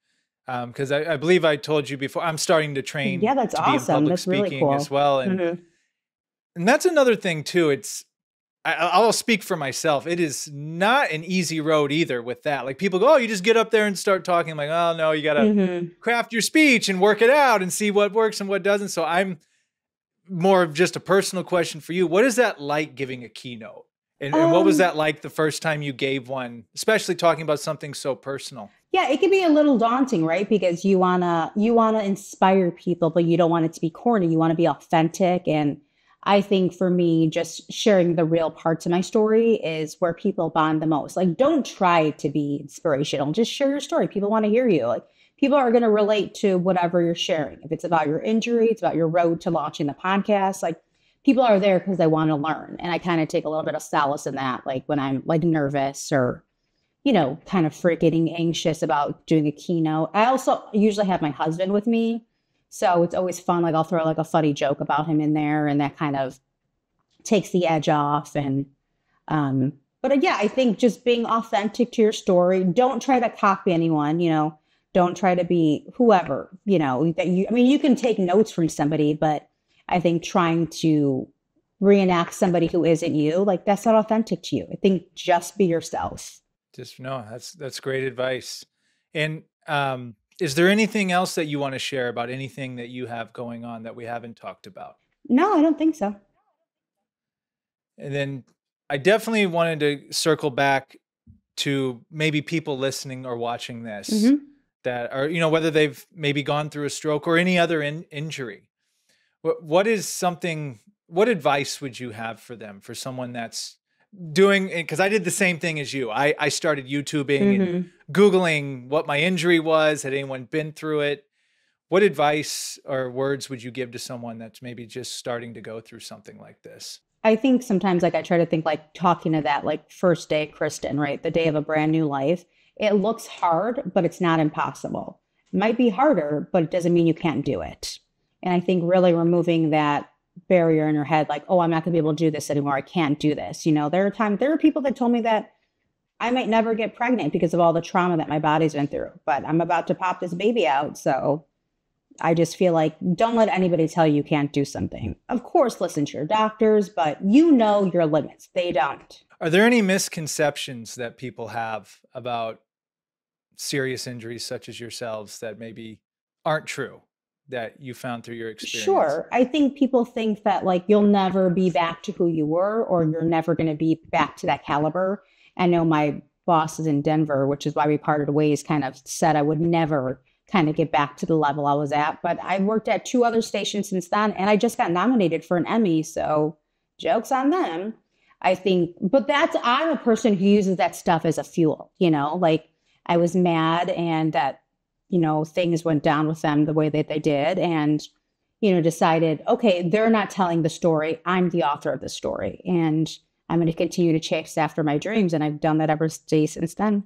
because I believe I told you before, I'm starting to train Yeah, that's to be in awesome. public That's really speaking cool. as well. And that's another thing too. I'll speak for myself. It is not an easy road either with that. Like people go, oh, you just get up there and start talking. I'm like, oh no, you got to craft your speech and work it out and see what works and what doesn't. So I'm more of just a personal question for you. What is that like giving a keynote? And what was that like the first time you gave one, especially talking about something so personal? Yeah, it can be a little daunting, right? Because you wanna inspire people, but you don't want it to be corny. You want to be authentic. And I think for me, just sharing the real parts of my story is where people bond the most. Like, don't try to be inspirational. Just share your story. People want to hear you. Like, people are going to relate to whatever you're sharing. If it's about your injury, it's about your road to launching the podcast. Like, people are there because they want to learn. And I kind of take a little bit of solace in that, like when I'm like nervous or, kind of getting anxious about doing a keynote. I also usually have my husband with me. So it's always fun. Like I'll throw like a funny joke about him in there and that kind of takes the edge off. And, but yeah, I think just being authentic to your story, don't try to copy anyone, don't try to be whoever, you can take notes from somebody, but I think trying to reenact somebody who isn't you, like that's not authentic to you. I think just be yourself. That's great advice. And is there anything else that you want to share about anything that you have going on that we haven't talked about? No, I don't think so. And then I definitely wanted to circle back to maybe people listening or watching this that are, whether they've maybe gone through a stroke or any other injury. What advice would you have for them, for someone that's doing it? Because I did the same thing as you. I started YouTubing and Googling what my injury was. Had anyone been through it? What advice or words would you give to someone that's maybe just starting to go through something like this? I think sometimes like I try to think like talking to that like first day Kristen, right? The day of a brand new life. It looks hard, but it's not impossible. It might be harder, but it doesn't mean you can't do it. And I think really removing that barrier in your head, like, oh, I'm not gonna be able to do this anymore. I can't do this. There are people that told me that I might never get pregnant because of all the trauma that my body's been through, but I'm about to pop this baby out. So I just feel like don't let anybody tell you can't do something. Of course, listen to your doctors, but your limits. They don't. Are there any misconceptions that people have about serious injuries such as yourselves that maybe aren't true, that you found through your experience? Sure. I think people think that like you'll never be back to who you were, or you're never going to be back to that caliber. I know my bosses in Denver, which is why we parted ways, kind of said I would never kind of get back to the level I was at. But I worked at 2 other stations since then, and I just got nominated for an Emmy. So joke's on them. I think, but I'm a person who uses that stuff as a fuel, like I was mad and that, things went down with them the way that they did, and, decided, okay, they're not telling the story. I'm the author of the story, and I'm going to continue to chase after my dreams. And I've done that ever since then.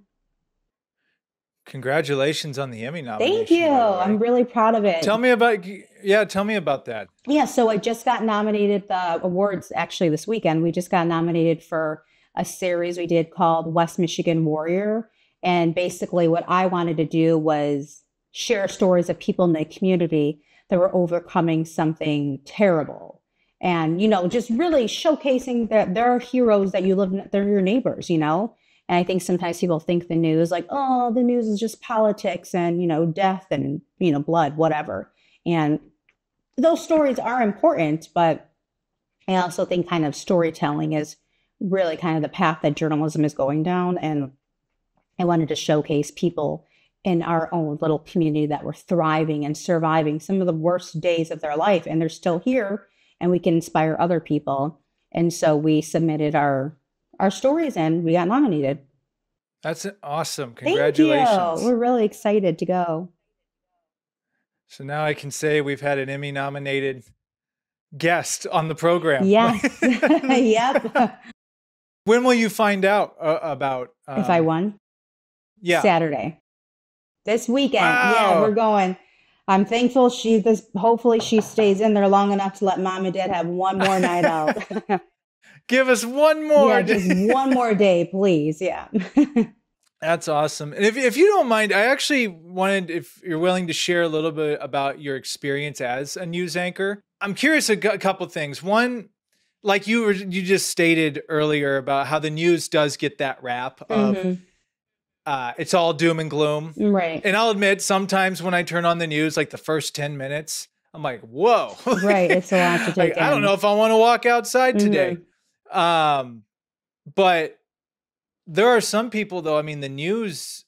Congratulations on the Emmy nomination. Thank you. I'm really proud of it. Tell me about that. Yeah, so I just got nominated the awards actually this weekend. We just got nominated for a series we did called West Michigan Warrior. And basically what I wanted to do was share stories of people in the community that were overcoming something terrible. and, just really showcasing that there are heroes that you live, they're your neighbors, And I think sometimes people think the news like, oh, the news is just politics and, death and, blood, whatever. And those stories are important, but I also think kind of storytelling is really kind of the path that journalism is going down. And I wanted to showcase people in our own little community that were thriving and surviving some of the worst days of their life, and they're still here, and we can inspire other people. And so we submitted our stories and we got nominated. That's awesome. Congratulations. Thank you. We're really excited to go. So now I can say we've had an Emmy nominated guest on the program. Yes. Yep. When will you find out about if I won? Yeah. Saturday. This weekend. Wow. Yeah, we're going. I'm thankful hopefully she stays in there long enough to let mom and dad have one more night out. Give us one more. Yeah, just one more day, please. Yeah. That's awesome. And if you don't mind, I actually wanted, if you're willing to share a little bit about your experience as a news anchor. I'm curious a couple things. One, like you just stated earlier about how the news does get that rap of it's all doom and gloom. Right. And I'll admit, sometimes when I turn on the news, like the first 10 minutes, I'm like, whoa. Right. It's a lot to take in. I don't know if I want to walk outside today. But there are some people, though, I mean, the news,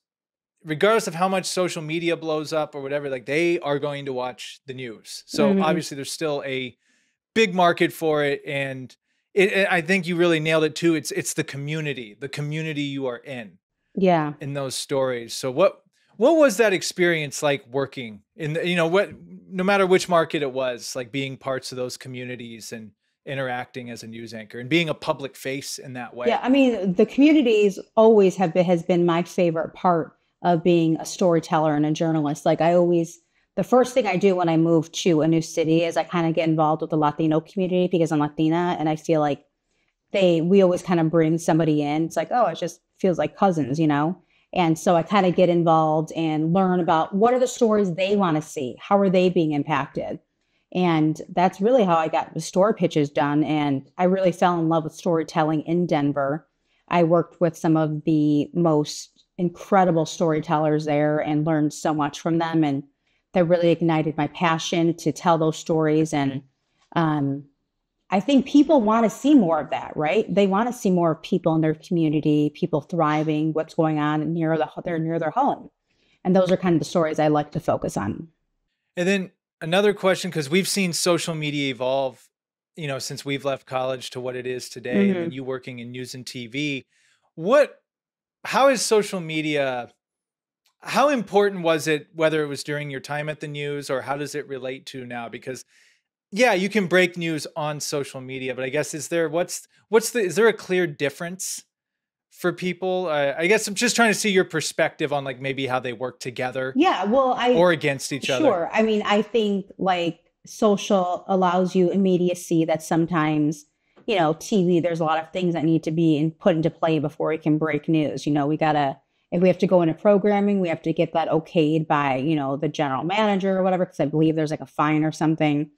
regardless of how much social media blows up or whatever, like they are going to watch the news. So obviously there's still a big market for it. And I think you really nailed it too. It's the community you are in. Yeah. In those stories. So what was that experience like working in the, no matter which market it was, like being parts of those communities and interacting as a news anchor and being a public face in that way? Yeah. I mean, the communities always has been my favorite part of being a storyteller and a journalist. Like the first thing I do when I move to a new city is I kind of get involved with the Latino community because I'm Latina, and I feel like we always kind of bring somebody in. It's like, oh, it just feels like cousins, And so I kind of get involved and learn about what are the stories they want to see? How are they being impacted? And that's really how I got the story pitches done. And I really fell in love with storytelling in Denver. I worked with some of the most incredible storytellers there and learned so much from them. And that really ignited my passion to tell those stories. And I think people want to see more of that, right? They want to see more people in their community, people thriving, what's going on near their home. And those are kind of the stories I like to focus on. And then another question, because we've seen social media evolve, since we've left college to what it is today, and then you working in news and TV. How is social media, how important was it, whether it was during your time at the news, or how does it relate to now? Because yeah, you can break news on social media, but I guess is there a clear difference for people? I guess I'm just trying to see your perspective on like maybe how they work together. Yeah, well, or against each other. Sure. I mean, I think like social allows you immediacy that sometimes, TV, there's a lot of things that need to be put into play before we can break news. If we have to go into programming, we have to get that okayed by, the general manager or whatever, because I believe there's like a fine or something.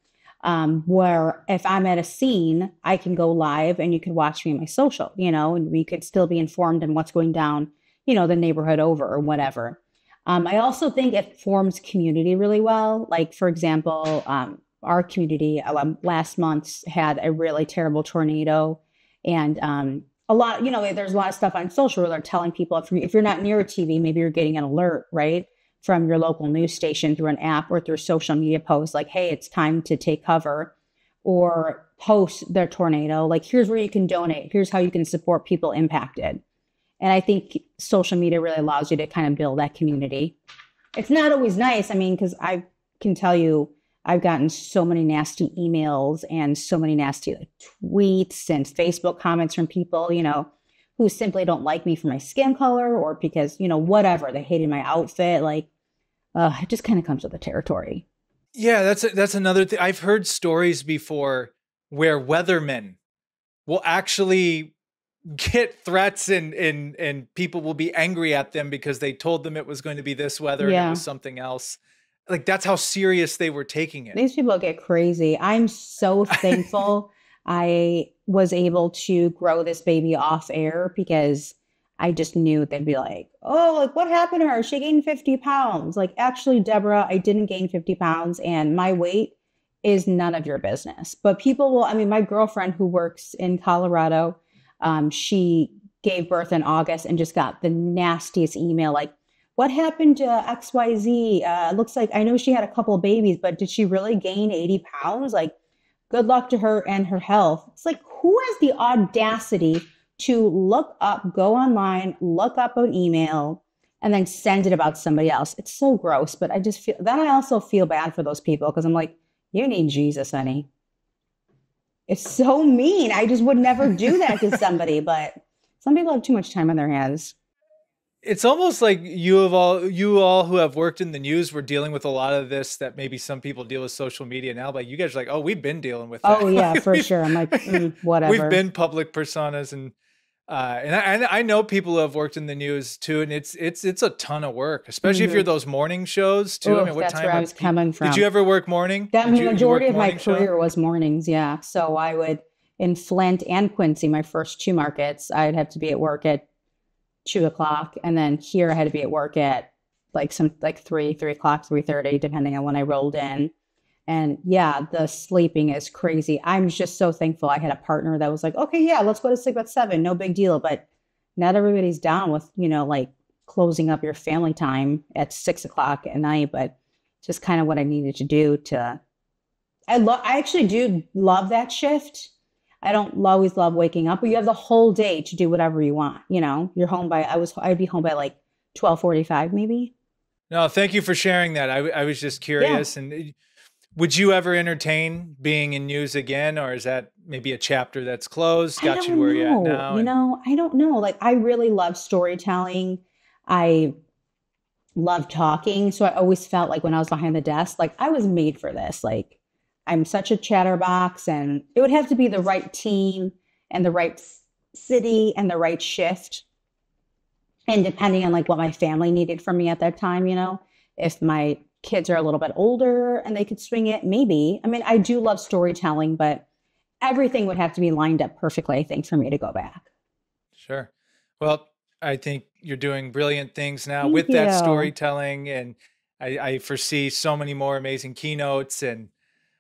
Where if I'm at a scene, I can go live and you can watch me on my social, and we could still be informed on what's going down, the neighborhood over or whatever. I also think it forms community really well. Like, for example, our community last month had a really terrible tornado, and a lot, there's a lot of stuff on social where they're telling people if you're not near a TV, maybe you're getting an alert, right? From your local news station through an app or through social media posts like, hey, it's time to take cover, or post their tornado. Like, here's where you can donate. Here's how you can support people impacted. And I think social media really allows you to kind of build that community. It's not always nice. I mean, because I can tell you, I've gotten so many nasty emails and so many nasty tweets and Facebook comments from people, who simply don't like me for my skin color or because, whatever, they hated my outfit. Like, it just kind of comes with the territory. Yeah, that's another thing. I've heard stories before where weathermen will actually get threats and people will be angry at them because they told them it was going to be this weather and it was something else. like that's how serious they were taking it. These people get crazy. I'm so thankful I was able to grow this baby off air because I just knew they'd be like, oh, like what happened to her? She gained 50 pounds. Like, actually, Deborah, I didn't gain 50 pounds and my weight is none of your business. But people will, I mean, my girlfriend who works in Colorado, she gave birth in August and just got the nastiest email like, what happened to XYZ? Looks like I know she had a couple of babies, but did she really gain 80 pounds? Like, good luck to her and her health. It's like, who has the audacity to go online, look up an email, and then send it about somebody else? It's so gross, but I just feel that I also feel bad for those people because I'm like, you need Jesus, honey. It's so mean. I just would never do that to somebody, but some people have too much time on their hands. It's almost like you all who have worked in the news were dealing with a lot of this that maybe some people deal with social media now. But you guys are like, oh, we've been dealing with that. Oh yeah, for sure. I'm like, whatever. We've been public personas, and I know people who have worked in the news too, and it's a ton of work, especially if you're those morning shows too. Oof, I mean, what that's time where I was coming from. Did you ever work morning? The majority of my show? career was mornings. Yeah, so I would in Flint and Quincy, my first two markets, I'd have to be at work at 2:00, and then here I had to be at work at like 3:00, 3:30, depending on when I rolled in. And yeah, the sleeping is crazy. I'm just so thankful I had a partner that was like, okay, yeah, let's go to sleep at 7, no big deal. But not everybody's down with, like closing up your family time at 6:00 at night. But just kind of what I needed to do I actually do love that shift. I don't always love waking up, but you have the whole day to do whatever you want. You're home I'd be home by like 12:45 maybe. No, thank you for sharing that. I was just curious. Yeah. And would you ever entertain being in news again? Or is that maybe a chapter that's closed, got you where you're at now? I don't know. Like, I really love storytelling. I love talking. So I always felt like when I was behind the desk, like I was made for this. Like, I'm such a chatterbox, and it would have to be the right team and the right city and the right shift. And depending on like what my family needed from me at that time, if my kids are a little bit older and they could swing it, maybe. I mean, I do love storytelling, but everything would have to be lined up perfectly, I think, for me to go back. Sure. Well, I think you're doing brilliant things now with that storytelling. And I foresee so many more amazing keynotes and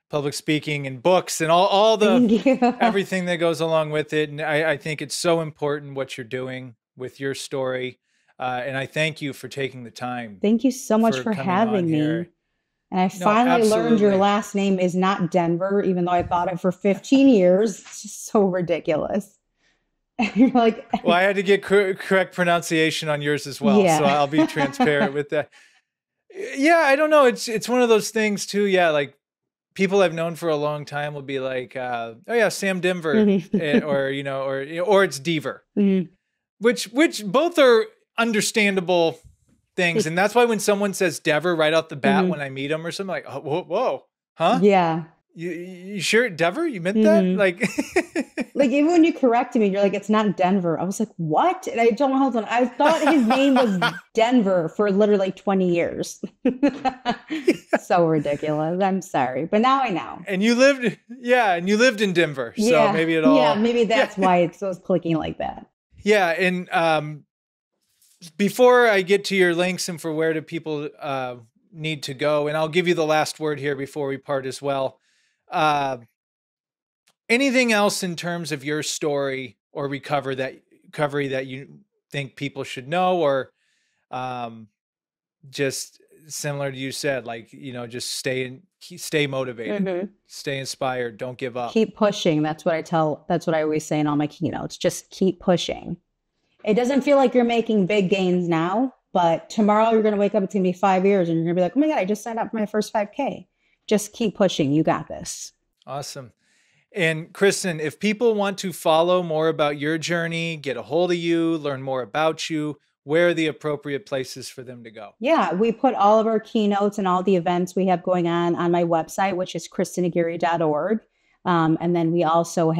public speaking and books and all the everything that goes along with it. And I think it's so important what you're doing with your story. And I thank you for taking the time. Thank you so much for having me. Here. And I finally learned your last name is not Denver, even though I thought it for 15 years. It's just so ridiculous. You're like, well, I had to get correct pronunciation on yours as well. Yeah. So I'll be transparent with that. Yeah, I don't know. It's one of those things too. Yeah, like people I've known for a long time will be like, oh yeah, Sam Denver, or it's Deaver, which both are understandable things. And that's why when someone says Dever right off the bat, when I meet them or something, like, oh, whoa, huh? Yeah. You sure Dever? You meant that? Like, like even when you corrected me, you're like, it's not Denver. I was like, what? And I don't know how I thought his name was Denver for literally 20 years. So ridiculous. I'm sorry. But now I know. And you lived in Denver. So maybe it all. Yeah, maybe that's why it was clicking like that. Yeah. And before I get to your links and for where do people need to go, and I'll give you the last word here before we part as well. Anything else in terms of your story or recovery that you think people should know, or just similar to you said, like, just stay motivated, stay inspired, don't give up. Keep pushing. That's what I always say in all my keynotes. Just keep pushing. It doesn't feel like you're making big gains now, but tomorrow you're going to wake up, it's going to be 5 years and you're going to be like, oh my God, I just signed up for my first 5K. Just keep pushing. You got this. Awesome. And Kristen, if people want to follow more about your journey, get a hold of you, learn more about you, where are the appropriate places for them to go? Yeah, we put all of our keynotes and all the events we have going on my website, which is kristenaguirre.org. And then we also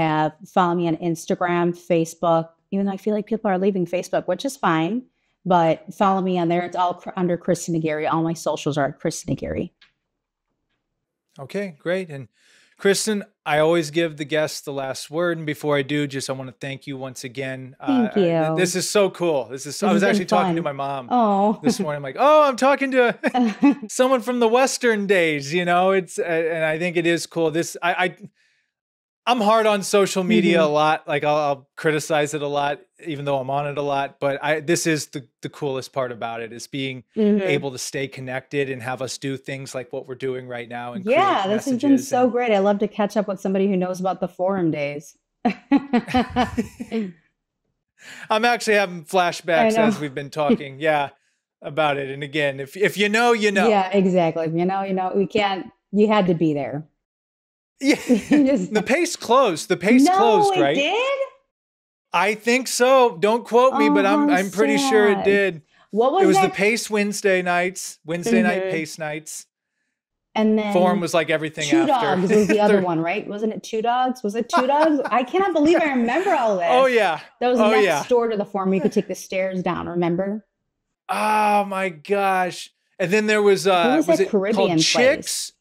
follow me on Instagram, Facebook, even though I feel like people are leaving Facebook, which is fine. But follow me on there. It's all under Kristen Aguirre. All my socials are at Kristen Aguirre. Okay, great. And Kristen, I always give the guests the last word. And before I do, I want to thank you once again. Thank you. This is so cool. I was actually talking to my mom this morning. I'm like, oh, I'm talking to someone from the Western days, and I think it is cool. I'm hard on social media a lot. Like I'll criticize it a lot, even though I'm on it a lot. But this is the coolest part about it, is being able to stay connected and have us do things like what we're doing right now. And yeah, this has been so great. I love to catch up with somebody who knows about the forum days. I'm actually having flashbacks as we've been talking. Yeah, about it. And again, if you know, you know. Yeah, exactly. If you know, you had to be there. Yeah, the Pace closed. The Pace closed, right? It did? I think so. Don't quote me, but I'm pretty sure it did. What was it? Was that? The Pace Wednesday nights, Wednesday night Pace nights, and then Forum was like everything Two after. Dogs was the other one, right? Wasn't it Two Dogs? Was it Two Dogs? I cannot believe I remember all this. Oh yeah, that was next door to the Forum. You could take the stairs down. Remember? Oh my gosh! And then there was it Caribbean called place? Chicks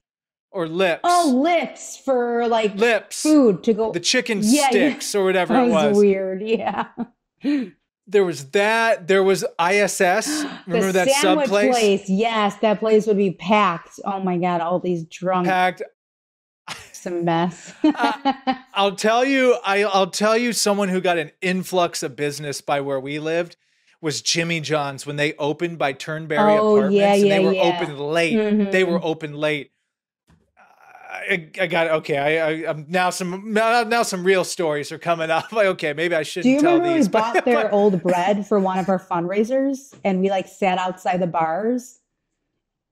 or Lips? Oh, Lips for like Lips food to go. The chicken sticks or whatever it was. Weird, yeah. There was that. There was ISS. Remember that sub place? Yes, that place would be packed. Oh my God, all these drunk. Packed. It's a mess. I'll tell you, someone who got an influx of business by where we lived was Jimmy John's when they opened by Turnberry Apartments. And they were open late. They were open late. I got it. Okay. I'm now some real stories are coming up. Like, okay, maybe I shouldn't tell these. Do you remember we bought their old bread for one of our fundraisers and we like sat outside the bars?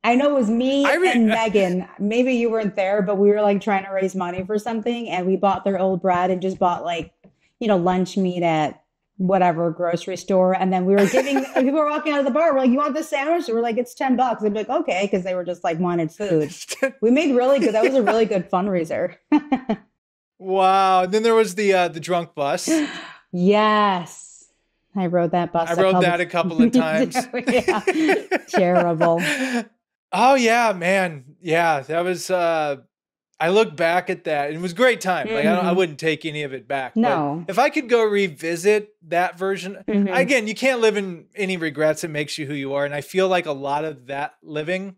I know it was me and Megan. Maybe you weren't there, but we were like trying to raise money for something and we bought their old bread and just bought like, lunch meat at whatever grocery store. And then we were giving people were walking out of the bar. We're like, you want this sandwich? And we're like, it's $10. They'd be like, okay. Cause they were just like wanted food. We made really good. That was a really good fundraiser. Wow. And then there was the drunk bus. Yes. I rode that bus. I rode that a couple of times. Yeah. Terrible. Oh yeah, man. Yeah. That was, I look back at that and it was a great time. Like I wouldn't take any of it back. No. But if I could go revisit that version, again, you can't live in any regrets. It makes you who you are. And I feel like a lot of that living,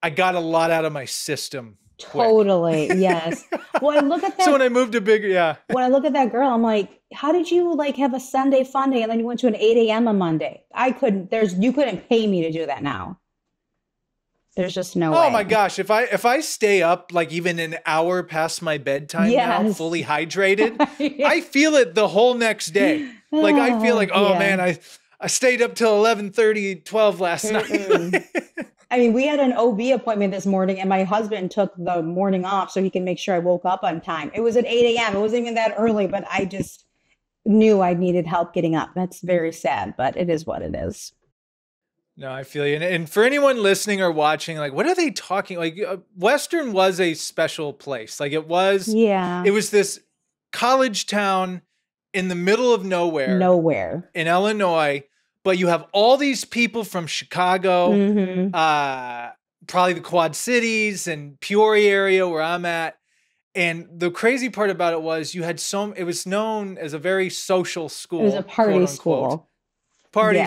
I got a lot out of my system. Totally. Yes. Well, I look at that. So when I moved to bigger, when I look at that girl, I'm like, how did you like have a Sunday fun day and then you went to an 8 a.m. on Monday? You couldn't pay me to do that now. There's just no way. Oh my gosh. If I stay up like even an hour past my bedtime now, fully hydrated, I feel it the whole next day. Like I feel like, man, I stayed up till 11:30, 12 last night. I mean, we had an OB appointment this morning and my husband took the morning off so he can make sure I woke up on time. It was at 8 a.m. It wasn't even that early, but I just knew I needed help getting up. That's very sad, but it is what it is. No, I feel you. And for anyone listening or watching, like, what are they talking? Like, Western was a special place. Like, it was this college town in the middle of nowhere in Illinois. But you have all these people from Chicago, probably the Quad Cities and Peoria area where I'm at. And the crazy part about it was it was known as a very social school. It was a party school.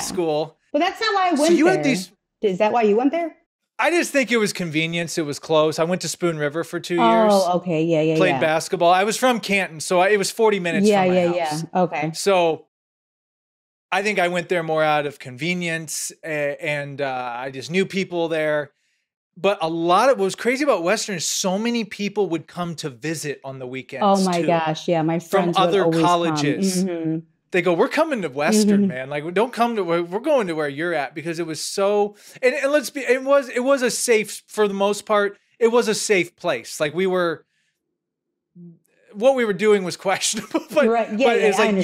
School. But that's not why I went there. Is that why you went there? I just think it was convenience. It was close. I went to Spoon River for 2 years. Oh, okay. Yeah. Played basketball. I was from Canton, so it was 40 minutes from my house. Yeah. Okay. So I think I went there more out of convenience and I just knew people there. But what was crazy about Western is so many people would come to visit on the weekends. Oh my gosh. Yeah. My friends from other would colleges. They go, we're coming to Western, man. Like, don't come to we're going to where you're at because it was so, and let's be, it was a safe, for the most part, it was a safe place. Like what we were doing was questionable, but it's like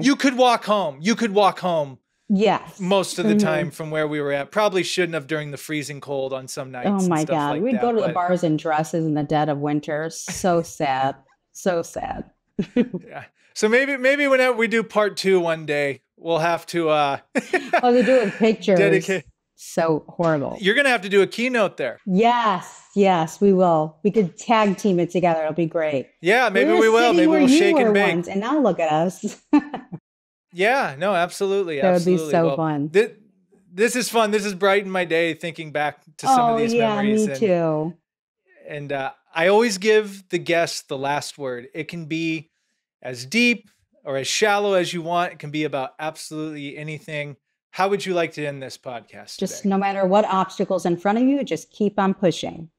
you could walk home. You could walk home. Yes. Most of the time from where we were at. Probably shouldn't have during the freezing cold on some nights. Oh my God. We'd go to the bars in dresses in the dead of winter. So sad. So sad. Yeah. So maybe whenever we do part 2 one day, we'll have to Oh, they're doing pictures. dedicate. So horrible. You're going to have to do a keynote there. Yes, we will. We could tag team it together. It'll be great. Yeah, maybe we will. Maybe we'll shake and bake. Once, and now look at us. Yeah, no, absolutely. That absolutely. would be so fun. This is fun. This has brightened my day thinking back to some of these memories. Me too. And I always give the guest the last word. It can be as deep or as shallow as you want. It can be about absolutely anything. How would you like to end this podcast Just today? No matter what obstacles in front of you, just keep on pushing.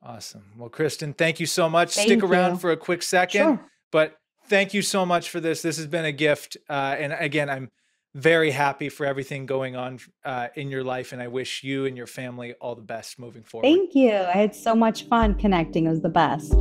Awesome. Well, Kristen, thank you so much. Thank Stick around you. for a quick second, Sure. but thank you so much for this. This has been a gift. And again, I'm very happy for everything going on in your life. And I wish you and your family all the best moving forward. Thank you. I had so much fun connecting. It was the best.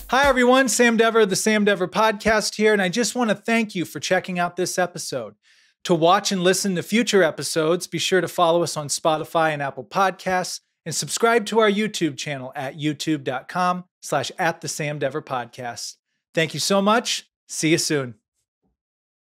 Hi, everyone. Sam Dever, the Sam Dever Podcast here, and I just want to thank you for checking out this episode. To watch and listen to future episodes, be sure to follow us on Spotify and Apple Podcasts, and subscribe to our YouTube channel at youtube.com/@thesamdeverpodcast. Thank you so much. See you soon.